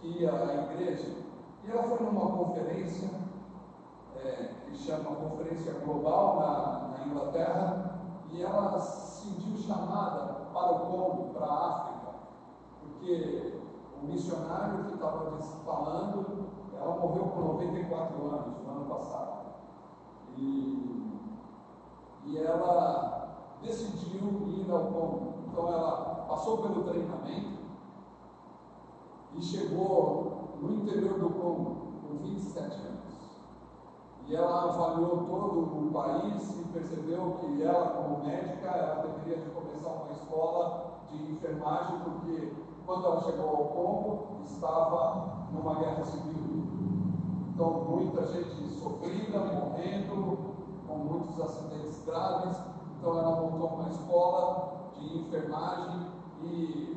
que ia à igreja. E ela foi numa conferência que chama Conferência Global na Inglaterra, e ela se sentiu chamada para o Congo, para a África, porque o missionário que estava falando, ela morreu com 94 anos no ano passado. E ela decidiu ir ao Congo. Então ela passou pelo treinamento e chegou no interior do Congo com 27 anos. E ela avaliou todo o país e percebeu que ela, como médica, ela deveria de começar uma escola de enfermagem, porque quando ela chegou ao Congo, estava numa guerra civil. Então, muita gente sofrida, morrendo, com muitos acidentes graves. Então, ela montou uma escola de enfermagem e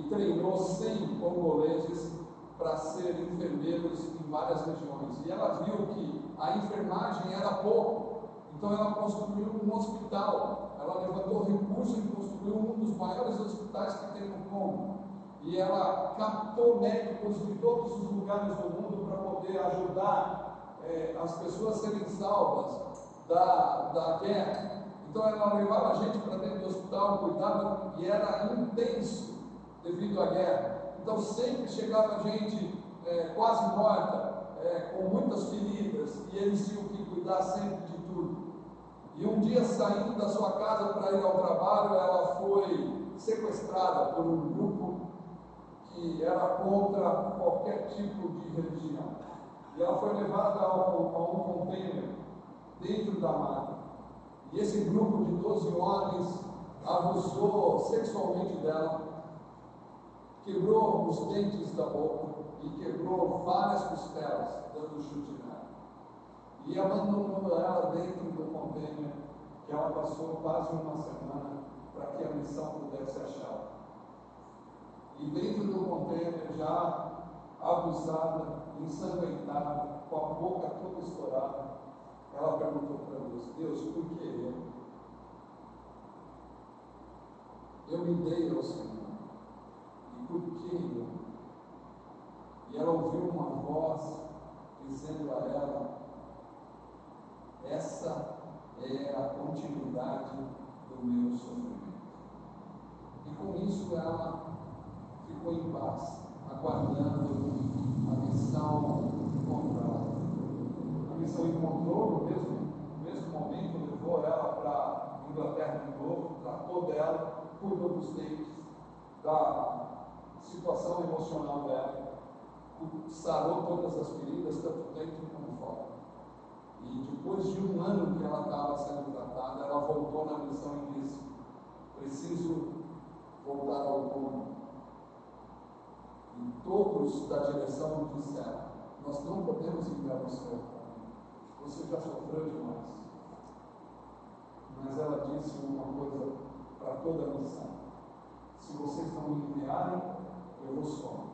treinou 100 congoleses para serem enfermeiros em várias regiões. E ela viu que a enfermagem era pouco, então ela construiu um hospital. Ela levantou recursos e construiu um dos maiores hospitais que tem no Congo. E ela captou médicos de todos os lugares do mundo para poder ajudar as pessoas a serem salvas da guerra. Então ela levava a gente para dentro do hospital, cuidava, e era intenso devido à guerra. Então sempre chegava gente quase morta, com muitas feridas, e eles tinham que cuidar sempre de tudo. E um dia, saindo da sua casa para ir ao trabalho, ela foi sequestrada por um grupo que era contra qualquer tipo de religião. E ela foi levada a um container dentro da mata. E esse grupo de 12 homens abusou sexualmente dela, quebrou os dentes da boca e quebrou várias costelas, dando chute nela. E abandonou ela dentro do container, que ela passou quase uma semana para que a missão pudesse achá-la. E dentro do container, já abusada, ensanguentada, com a boca toda estourada, ela perguntou para Deus: Deus, por que eu? Eu me dei ao Senhor. Por que eu? E ela ouviu uma voz dizendo a ela: essa é a continuidade do meu sofrimento. E com isso ela ficou em paz, aguardando a missão encontrada. A missão encontrou no mesmo momento, levou ela para a Inglaterra de novo, tratou dela, cuidou dos dentes, da situação emocional dela, sarou todas as feridas, tanto dentro como fora. E depois de um ano que ela estava sendo tratada, ela voltou na missão e disse: preciso voltar ao Congo. E todos da direção disseram: nós não podemos enviar você ao Congo, você já sofreu demais. Mas ela disse uma coisa para toda a missão: sonharem, eu vou sonhar.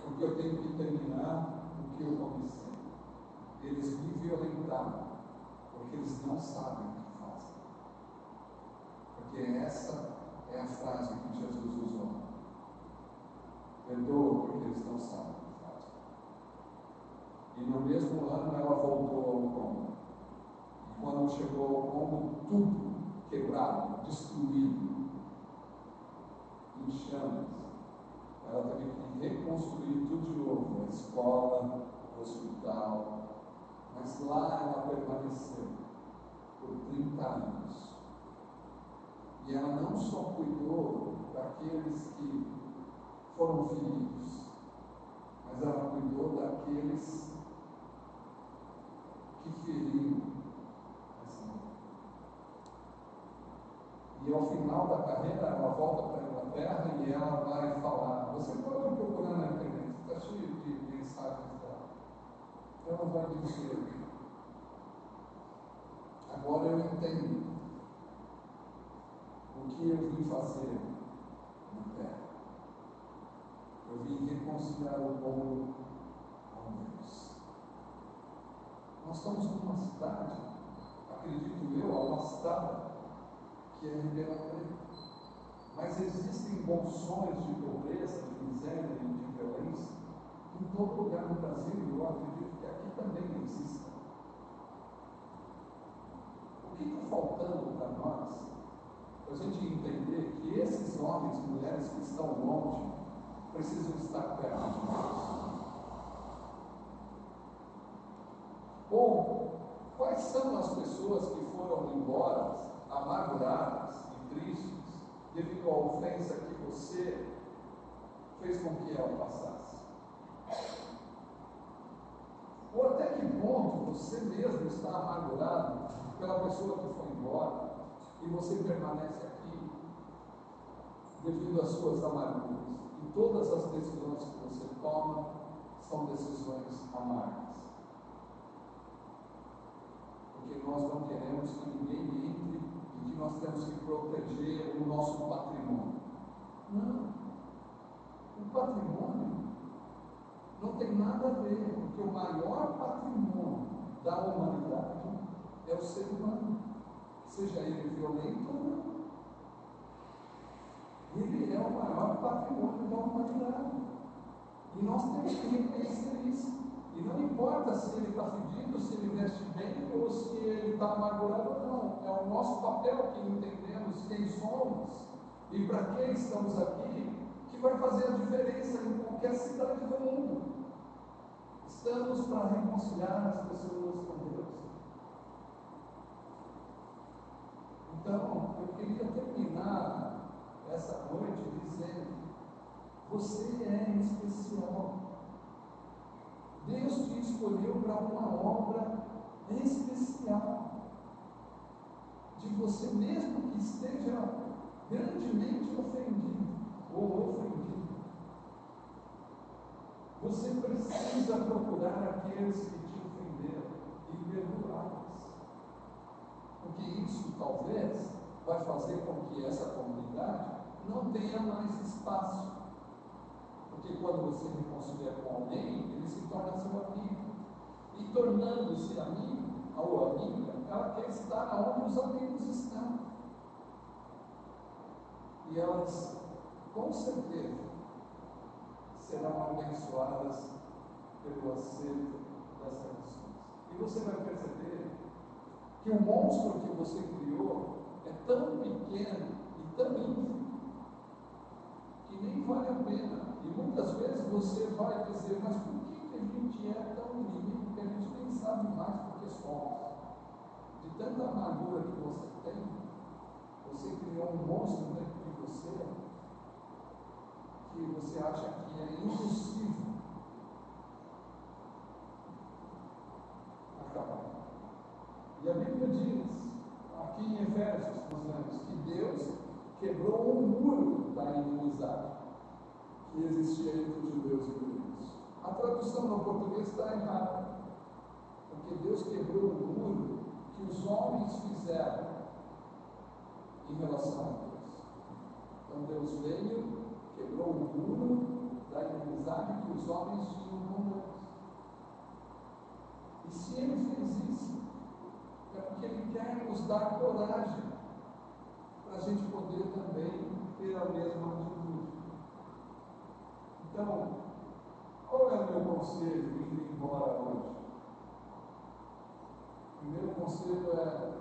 Porque eu tenho que terminar o que eu comecei. Eles me violentaram, porque eles não sabem o que fazem. Porque essa é a frase que Jesus usou. Perdoa porque eles não sabem o que fazem. E no mesmo ano ela voltou ao Congo. E quando chegou ao Congo, tudo quebrado, destruído, em chamas. Ela teve que reconstruir tudo de novo, a escola, o hospital. Mas lá ela permaneceu por 30 anos. E ela não só cuidou daqueles que foram feridos, mas ela cuidou daqueles que feriam essa mulher. E ao final da carreira, ela volta para a Inglaterra e ela vai falar. Você pode procurar na internet, está cheio de mensagens dela. Ela vai dizer: agora eu entendo o que eu vim fazer na terra. Eu vim reconciliar o povo com Deus. Nós estamos numa cidade, acredito eu, abastada, que é Ribeirão Preto. Mas existem bolsões de pobreza, de miséria e de violência em todo lugar no Brasil, e eu acredito que aqui também exista. O que está faltando para nós, para a gente entender que esses homens e mulheres que estão longe precisam estar perto de nós? Ou quais são as pessoas que foram embora amarguradas e tristes devido à ofensa que você fez com que ela passasse? Ou até que ponto você mesmo está amargurado pela pessoa que foi embora e você permanece aqui devido às suas amarguras? E todas as decisões que você toma são decisões amargas. Porque nós não queremos que ninguém entre e que nós temos que proteger o nosso patrimônio. Não. O patrimônio não tem nada a ver, porque o maior patrimônio da humanidade é o ser humano, seja ele violento ou não. Ele é o maior patrimônio da humanidade. E nós temos que reconhecer isso. E não importa se ele está fedido, se ele veste bem ou se ele está amargurado ou não. É o nosso papel que entendemos quem somos e para quem estamos aqui que vai fazer a diferença em qualquer cidade do mundo. Estamos para reconciliar as pessoas com Deus. Então, eu queria terminar essa noite dizendo: você é especial. Deus te escolheu para uma obra especial. De você mesmo que esteja grandemente ofendido ou ofendido. Você precisa procurar aqueles que te ofenderam e perdoá-los. Porque isso talvez vai fazer com que essa comunidade não tenha mais espaço. Porque quando você reconcilia com alguém, ele se torna seu amigo. E tornando-se amigo ou amiga, ela quer estar onde os amigos estão. E elas, com certeza, serão abençoadas pelo acerto das tradições. E você vai perceber que o monstro que você criou é tão pequeno e tão ínfimo que nem vale a pena. E muitas vezes você vai dizer: mas por que a gente é tão inimigo que a gente nem sabe mais porque somos? De tanta amargura que você tem, você criou um monstro dentro de você que você acha que é impossível acabar. E a Bíblia diz, aqui em Efésios, nós lemos que Deus quebrou o muro da inimizade que existia entre os judeus e os gregos. A tradução no português está errada, porque Deus quebrou o muro que os homens fizeram em relação a Deus. Então Deus veio quebrou o muro da inimizade que os homens tinham com Deus. E se ele fez isso, é porque ele quer nos dar coragem para a gente poder também ter a mesma atitude. Então, qual é o meu conselho indo embora hoje? O primeiro conselho é: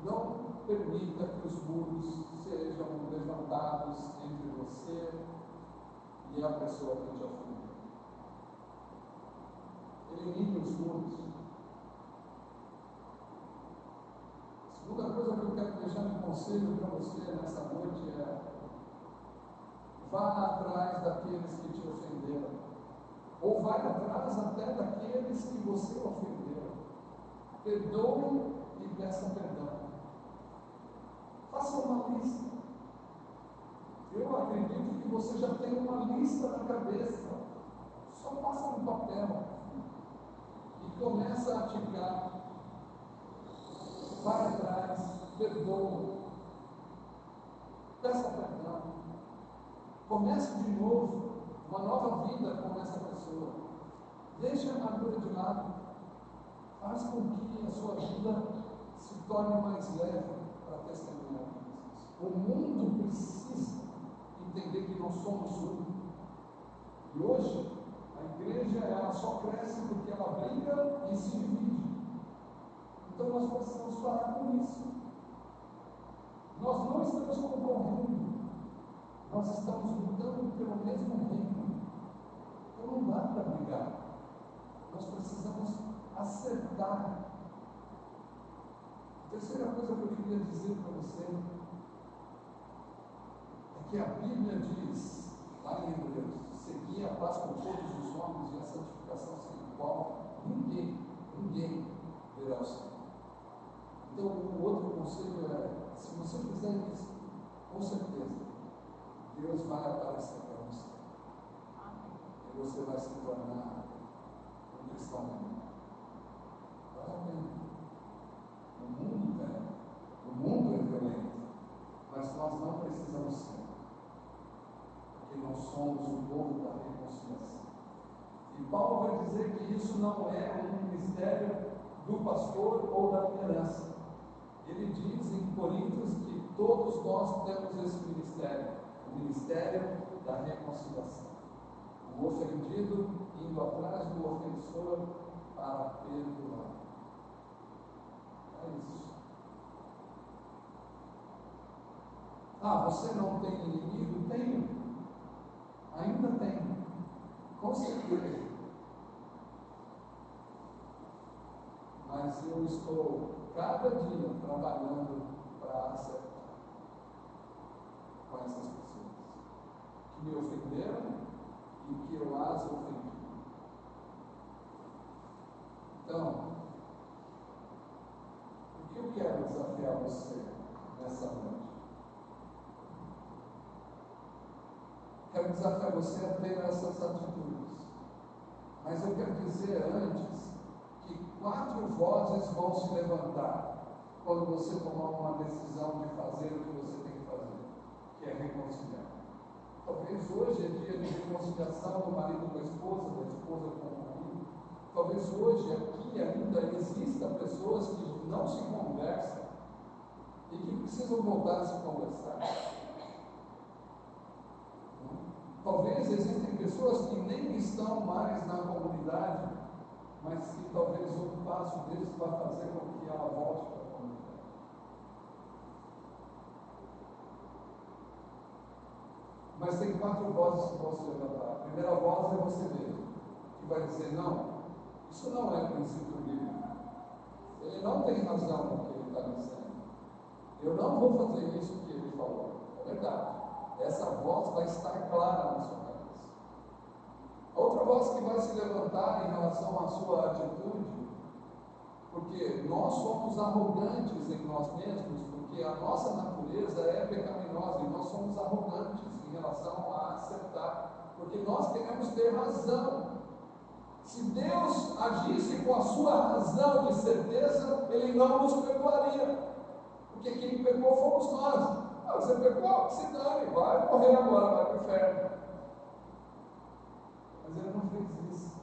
não permita que os muros sejam levantados entre você e a pessoa que te ofendeu. Elimine os muros. A segunda coisa que eu quero deixar de conselho para você nessa noite é: vá atrás daqueles que te ofenderam, ou vai atrás até daqueles que você ofendeu. Perdoe e peça perdão. Faça uma lista. Eu acredito que você já tem uma lista na cabeça. Só passa no papel e começa a aticar. Vai atrás, perdoa, peça perdão. Comece de novo, uma nova vida com essa pessoa. Deixe a amargura de lado. Faz com que a sua vida se torne mais leve para testemunhar de Jesus. O mundo precisa entender que nós somos um. E hoje, a igreja ela só cresce porque ela briga e se divide. Então nós precisamos parar com isso. Nós não estamos concorrendo. Nós estamos lutando pelo mesmo reino. Então não dá para brigar. Nós precisamos acertar. A terceira coisa que eu queria dizer para você é que a Bíblia diz, lá em Hebreus: seguir a paz com todos os homens e a santificação sem qual ninguém verá o Senhor. Então, o outro conselho é: se você fizer isso, com certeza, Deus vai aparecer para você. E você vai se tornar um cristão melhor. Vale a pena. O mundo é violento, mas nós não precisamos ser, porque nós somos o povo da reconciliação. E Paulo vai dizer que isso não é um ministério do pastor ou da liderança. Ele diz em Coríntios que todos nós temos esse ministério, o ministério da reconciliação. O ofendido indo atrás do ofensor para perdoar. É isso. Você não tem inimigo? Tenho. Ainda tenho. Com certeza. Mas eu estou cada dia trabalhando para acertar com essas pessoas que me ofenderam e que eu as ofendi. Então, o que eu quero desafiar você nessa noite? Quero desafiar você a ter essas atitudes. Mas eu quero dizer antes que 4 vozes vão se levantar quando você tomar uma decisão de fazer o que você tem que fazer, que é reconciliar. Talvez hoje é dia de reconciliação do marido com a esposa, da esposa com o marido. Talvez hoje aqui ainda exista pessoas que não se conversam e que precisam voltar a se conversar. Talvez existem pessoas que nem estão mais na comunidade, mas que talvez um passo deles vai fazer com que ela volte para a comunidade. Mas tem 4 vozes que vão se levantar. A primeira voz é você mesmo, que vai dizer: não, isso não é princípio bíblico. Ele não tem razão no que ele está dizendo. Eu não vou fazer isso que ele falou. É verdade. Essa voz vai estar clara na sua cabeça. A outra voz que vai se levantar em relação à sua atitude, porque nós somos arrogantes em nós mesmos, porque a nossa natureza é pecaminosa e nós somos arrogantes em relação a acertar, porque nós queremos ter razão. Se Deus agisse com a sua razão de certeza, Ele não nos perdoaria, porque quem pecou fomos nós. Você pecou, se dane, vai morrer agora, vai para o inferno. Mas ele não fez isso.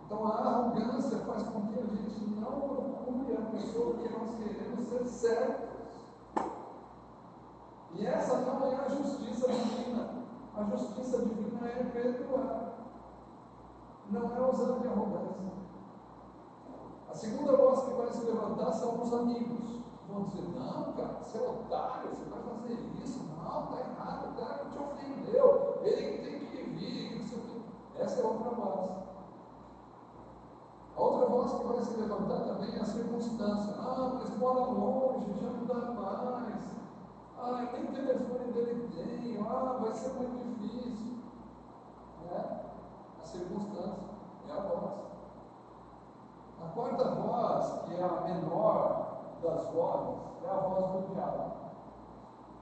Então a arrogância faz com que a gente não procure a pessoa que nós queremos ser certos. E essa não é a justiça divina. A justiça divina é perdoar. Não é usando de arrogância. A segunda voz que vai se levantar são os amigos. Vão dizer, não, cara, você é otário, você vai fazer isso. Não, está errado, o cara te ofendeu. Ele que tem que vir, que não sei o quê. Essa é outra voz. A outra voz que vai se levantar também é a circunstância. Ah, mas mora longe, já não dá mais. Ah, nem telefone dele tem. Ah, vai ser muito difícil. A circunstância é a voz. A quarta voz, que é a menor das vozes, é a voz do diabo,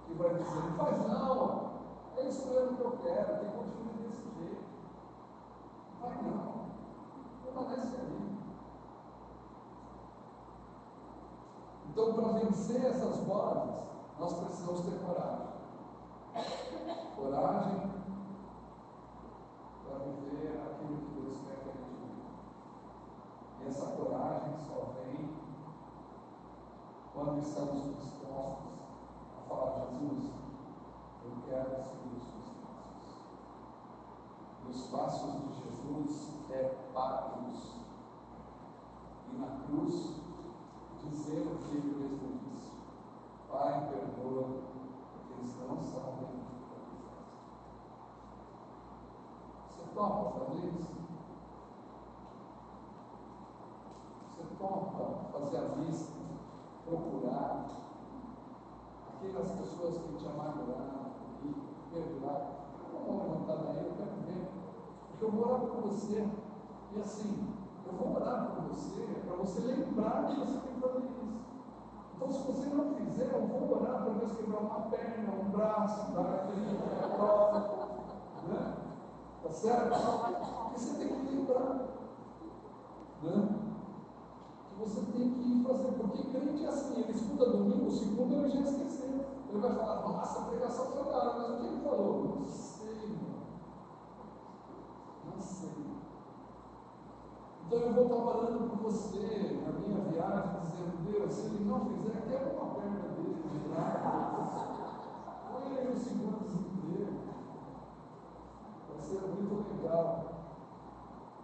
que vai dizer, não faz não, é isso mesmo que eu quero, tem que continuar desse jeito. Não vai não, permanece ali. Então, para vencer essas vozes, nós precisamos ter coragem. Coragem para viver aquilo que Deus quer que a gente viva. E essa coragem só vem quando estamos dispostos a falar, Jesus, eu quero seguir os seus passos. E os passos de Jesus é pagos. E na cruz, dizer o que ele mesmo disse: Pai, perdoa, porque eles não sabem o que fazem. Você topa fazer isso? Você topa fazer a lista, procurar aquelas pessoas que te amarguraram e perdoar? Eu não vou levantar daí, eu quero ver, porque eu vou orar por você. E assim, eu vou orar por você para você lembrar que você tem que fazer isso. Então, se você não fizer, eu vou orar para Deus quebrar uma perna, um braço, dar aquele prova, né? Tá certo? E você tem que lembrar, né? Que você tem que fazer, porque crente é assim, ele escuta domingo, segunda ele já esqueceu. Ele vai falar, nossa, a pregação foi da hora, mas o que ele falou? Não sei, irmão. Não sei. Então eu vou estar orando por você na minha viagem, dizendo, Deus, se ele não fizer, quebra uma perna dele de lá. Põe ele no seguro-desemprego. Vai ser muito legal.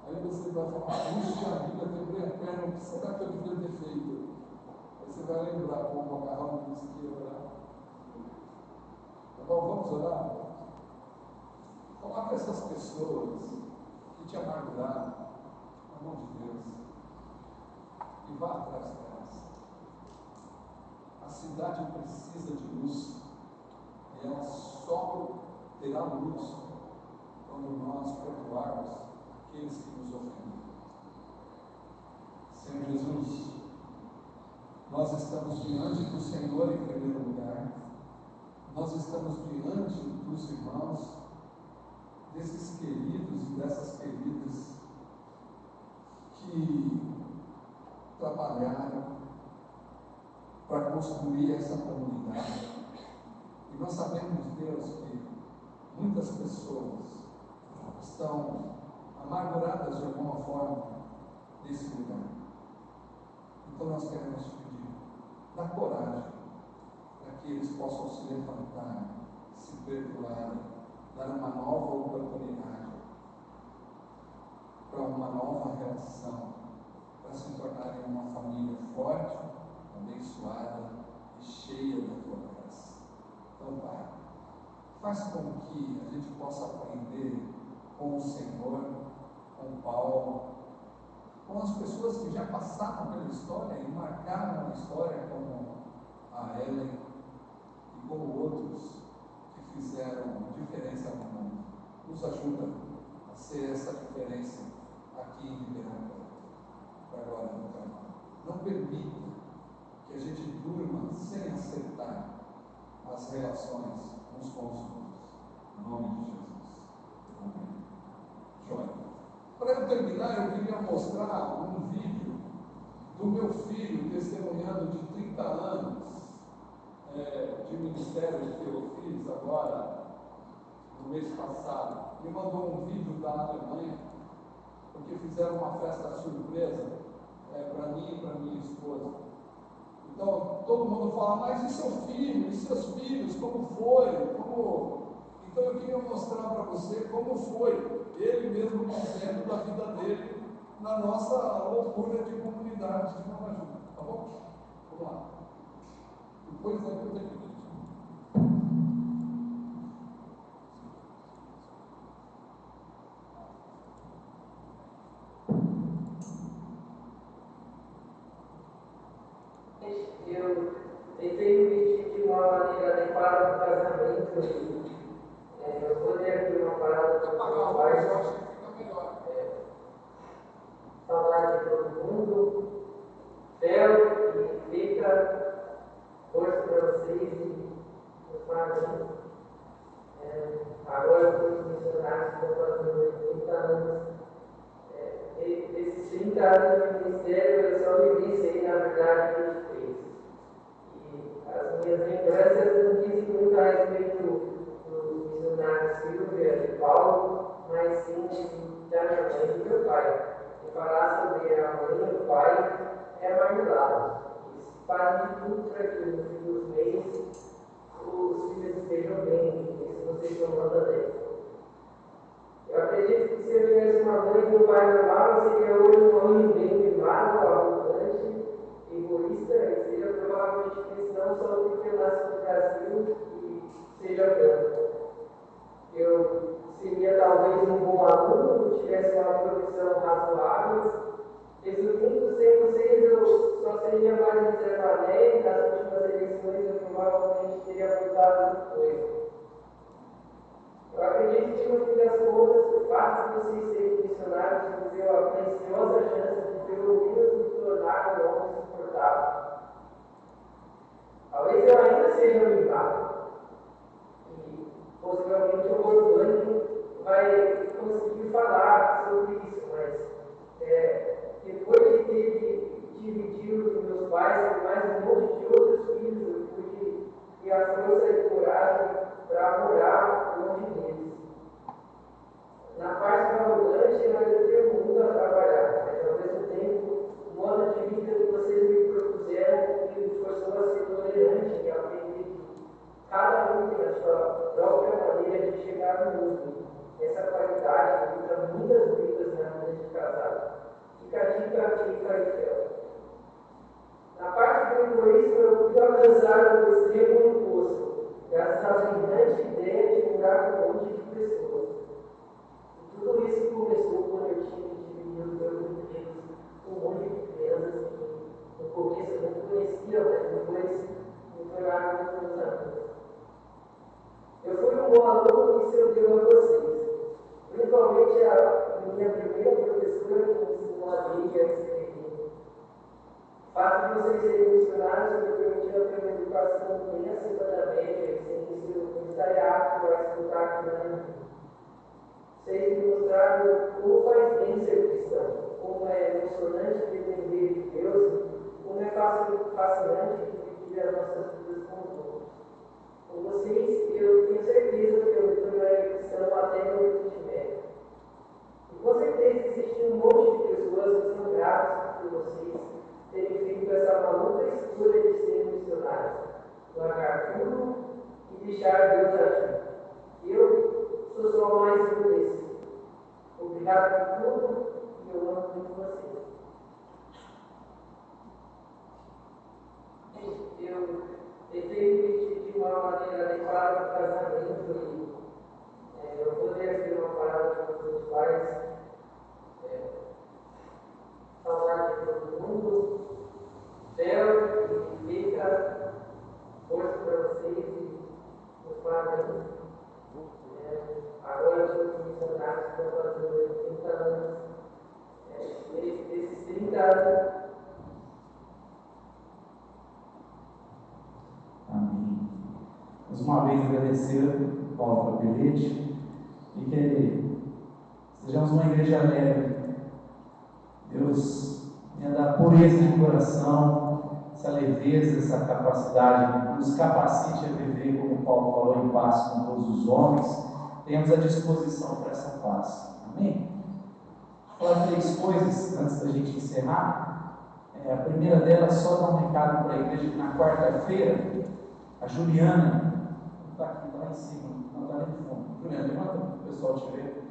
Aí você vai falar, puxa vida, quebrei a perna, o que será que eu devia ter feito? Aí você vai lembrar, pô, o macarrão disse que ia orar. Tá bom, vamos orar? Coloca essas pessoas que te amarguraram na mão de Deus e vá atrás delas. A cidade precisa de luz e ela só terá luz quando nós perdoarmos aqueles que nos ofendem. Senhor Jesus, nós estamos diante do Senhor em primeiro lugar, nós estamos diante dos irmãos, desses queridos e dessas queridas que trabalharam para construir essa comunidade. E nós sabemos, Deus, que muitas pessoas estão amarguradas de alguma forma nesse lugar. Então nós queremos te pedir, dá coragem para que eles possam se levantar, se perdoarem, dar uma nova oportunidade para uma nova relação, para se tornarem uma família forte, abençoada e cheia da tua graça. Então, Pai, faz com que a gente possa aprender com o Senhor, com Paulo, com as pessoas que já passaram pela história e marcaram a história, como a Ellen e como outros que fizeram diferença no mundo. Nos ajuda a ser essa diferença aqui em Ribeirão, para a glória do Pai. Não permita que a gente durma sem acertar as relações uns com os outros. Em nome de Jesus. Amém. Joia. Para eu terminar, eu queria mostrar um vídeo do meu filho testemunhando de 30 anos de ministério que eu fiz agora no mês passado, me mandou um vídeo da Alemanha, porque fizeram uma festa surpresa para mim e para minha esposa. Então, todo mundo fala, mas e seu filho, e seus filhos, como foi? Então, eu queria mostrar para você como foi ele mesmo contando da vida dele na nossa loucura de comunidade de Nova Ajuda. Tá bom? Vamos lá. Depois eu tenho vídeo. Eu tentei me vestir de uma maneira adequada para o casamento eu vou ter aqui uma parada para os meus pais, saudade de todo mundo, Theo e Fica, força para vocês e meus parabéns. Agora todos os missionários estão fazendo 30 anos. Esses 30 anos de ministério eu só vivenciei, na verdade, 23. E as minhas lembranças não dizem muito a respeito dos missionários Silvia e Paulo, mas sim da minha mãe e do meu pai. E falar sobre a mãe e o pai é marmelada. Eles fazem de tudo para que nos últimos meses os filhos estejam bem, eles não sejam mandadeiros. Eu acredito que se eu tivesse uma mãe e um pai normal, eu seria hoje um homem bem mimado, arrogante, egoísta, e seria provavelmente cristão só porque eu nasci no Brasil e seja branco. Eu seria talvez um bom aluno, tivesse uma profissão razoável. Resumindo, sem vocês, eu só seria mais reservané, e nas últimas eleições eu provavelmente teria votado depois. Eu acredito que, no fim das contas, o fato de vocês serem missionários nos deu a preciosa chance de, pelo menos, me tornar um homem suportável. Talvez eu ainda seja mimado. E, possivelmente, o orgânico vai conseguir falar sobre isso, mas depois de ter dividido os meus pais com mais um monte de outros filhos, eu pude ter a força e coragem para morar longe deles. Na parte da arrogante, eu ainda tenho muito a trabalhar, mas ao mesmo tempo, o modo de vida que vocês me propuseram me forçou a ser tolerante e aprender que cada um tem a sua própria maneira de chegar no mundo. Essa qualidade evita muitas brigas na vida de casado. Fica a dica, fica e fel. Na parte do egoísmo, eu pude alcançar o extremo oposto, graças à brilhante ideia de morar com um monte de pessoas. E tudo isso começou quando eu tive que dividir os meus empregos com um monte de crianças que no começo eu não conhecia, mas depois me tornaram meus amigos. Eu fui um bom aluno que isso eu devo a vocês. Principalmente a minha primeira professora que me ensinou a ler e a escrever. O fato de vocês serem missionários me permitiu ter uma educação bem acima da média e sem isso eu estaria apto a escutar aqui na minha vida. Vocês me mostraram como faz bem ser cristão, como é emocionante depender de Deus, como é fascinante dividir as nossas vidas com os outros. Com vocês, eu tenho certeza que eu me tornarei cristão até no limite médio. E com certeza existe um monte de pessoas que são gratas por vocês terem feito essa maluca escolha de ser missionários, largar tudo e deixar Deus agir. Eu sou só mais um desses. Obrigado por tudo e eu amo muito vocês. Eu tentei me vestir de uma maneira adequada para o casamento e eu vou ter aqui uma parada com os meus pais. Saudade de todo mundo. Theo e Fica, força para vocês e meus parabéns. Agora todos os missionários estão fazendo 30 anos. Esses 30 anos. Amém. Mais uma vez agradecer Paulo Capelete e que sejamos uma igreja leve. Deus venha dar pureza de coração, essa leveza, essa capacidade, nos capacite a viver, como Paulo falou, em paz com todos os homens, tenhamos a disposição para essa paz. Amém? Vou falar 3 coisas antes da gente encerrar. A primeira delas, só dar um recado para a igreja que na quarta-feira, a Juliana, está aqui, está lá em cima, não está nem no fundo. Juliana, levanta para o pessoal te ver.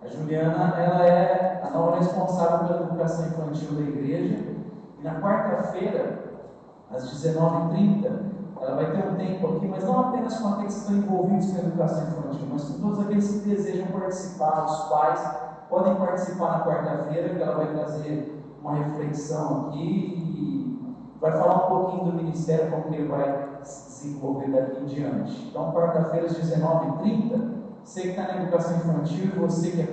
A Juliana, ela é a nova responsável pela educação infantil da igreja, e na quarta-feira, às 19h30, ela vai ter um tempo aqui, mas não apenas com aqueles que estão envolvidos com a educação infantil, mas com todos aqueles que desejam participar. Os pais podem participar na quarta-feira, que ela vai trazer uma reflexão aqui e vai falar um pouquinho do ministério, como que ele vai se desenvolver daqui em diante. Então, quarta-feira, às 19h30, você que está na educação infantil, você que é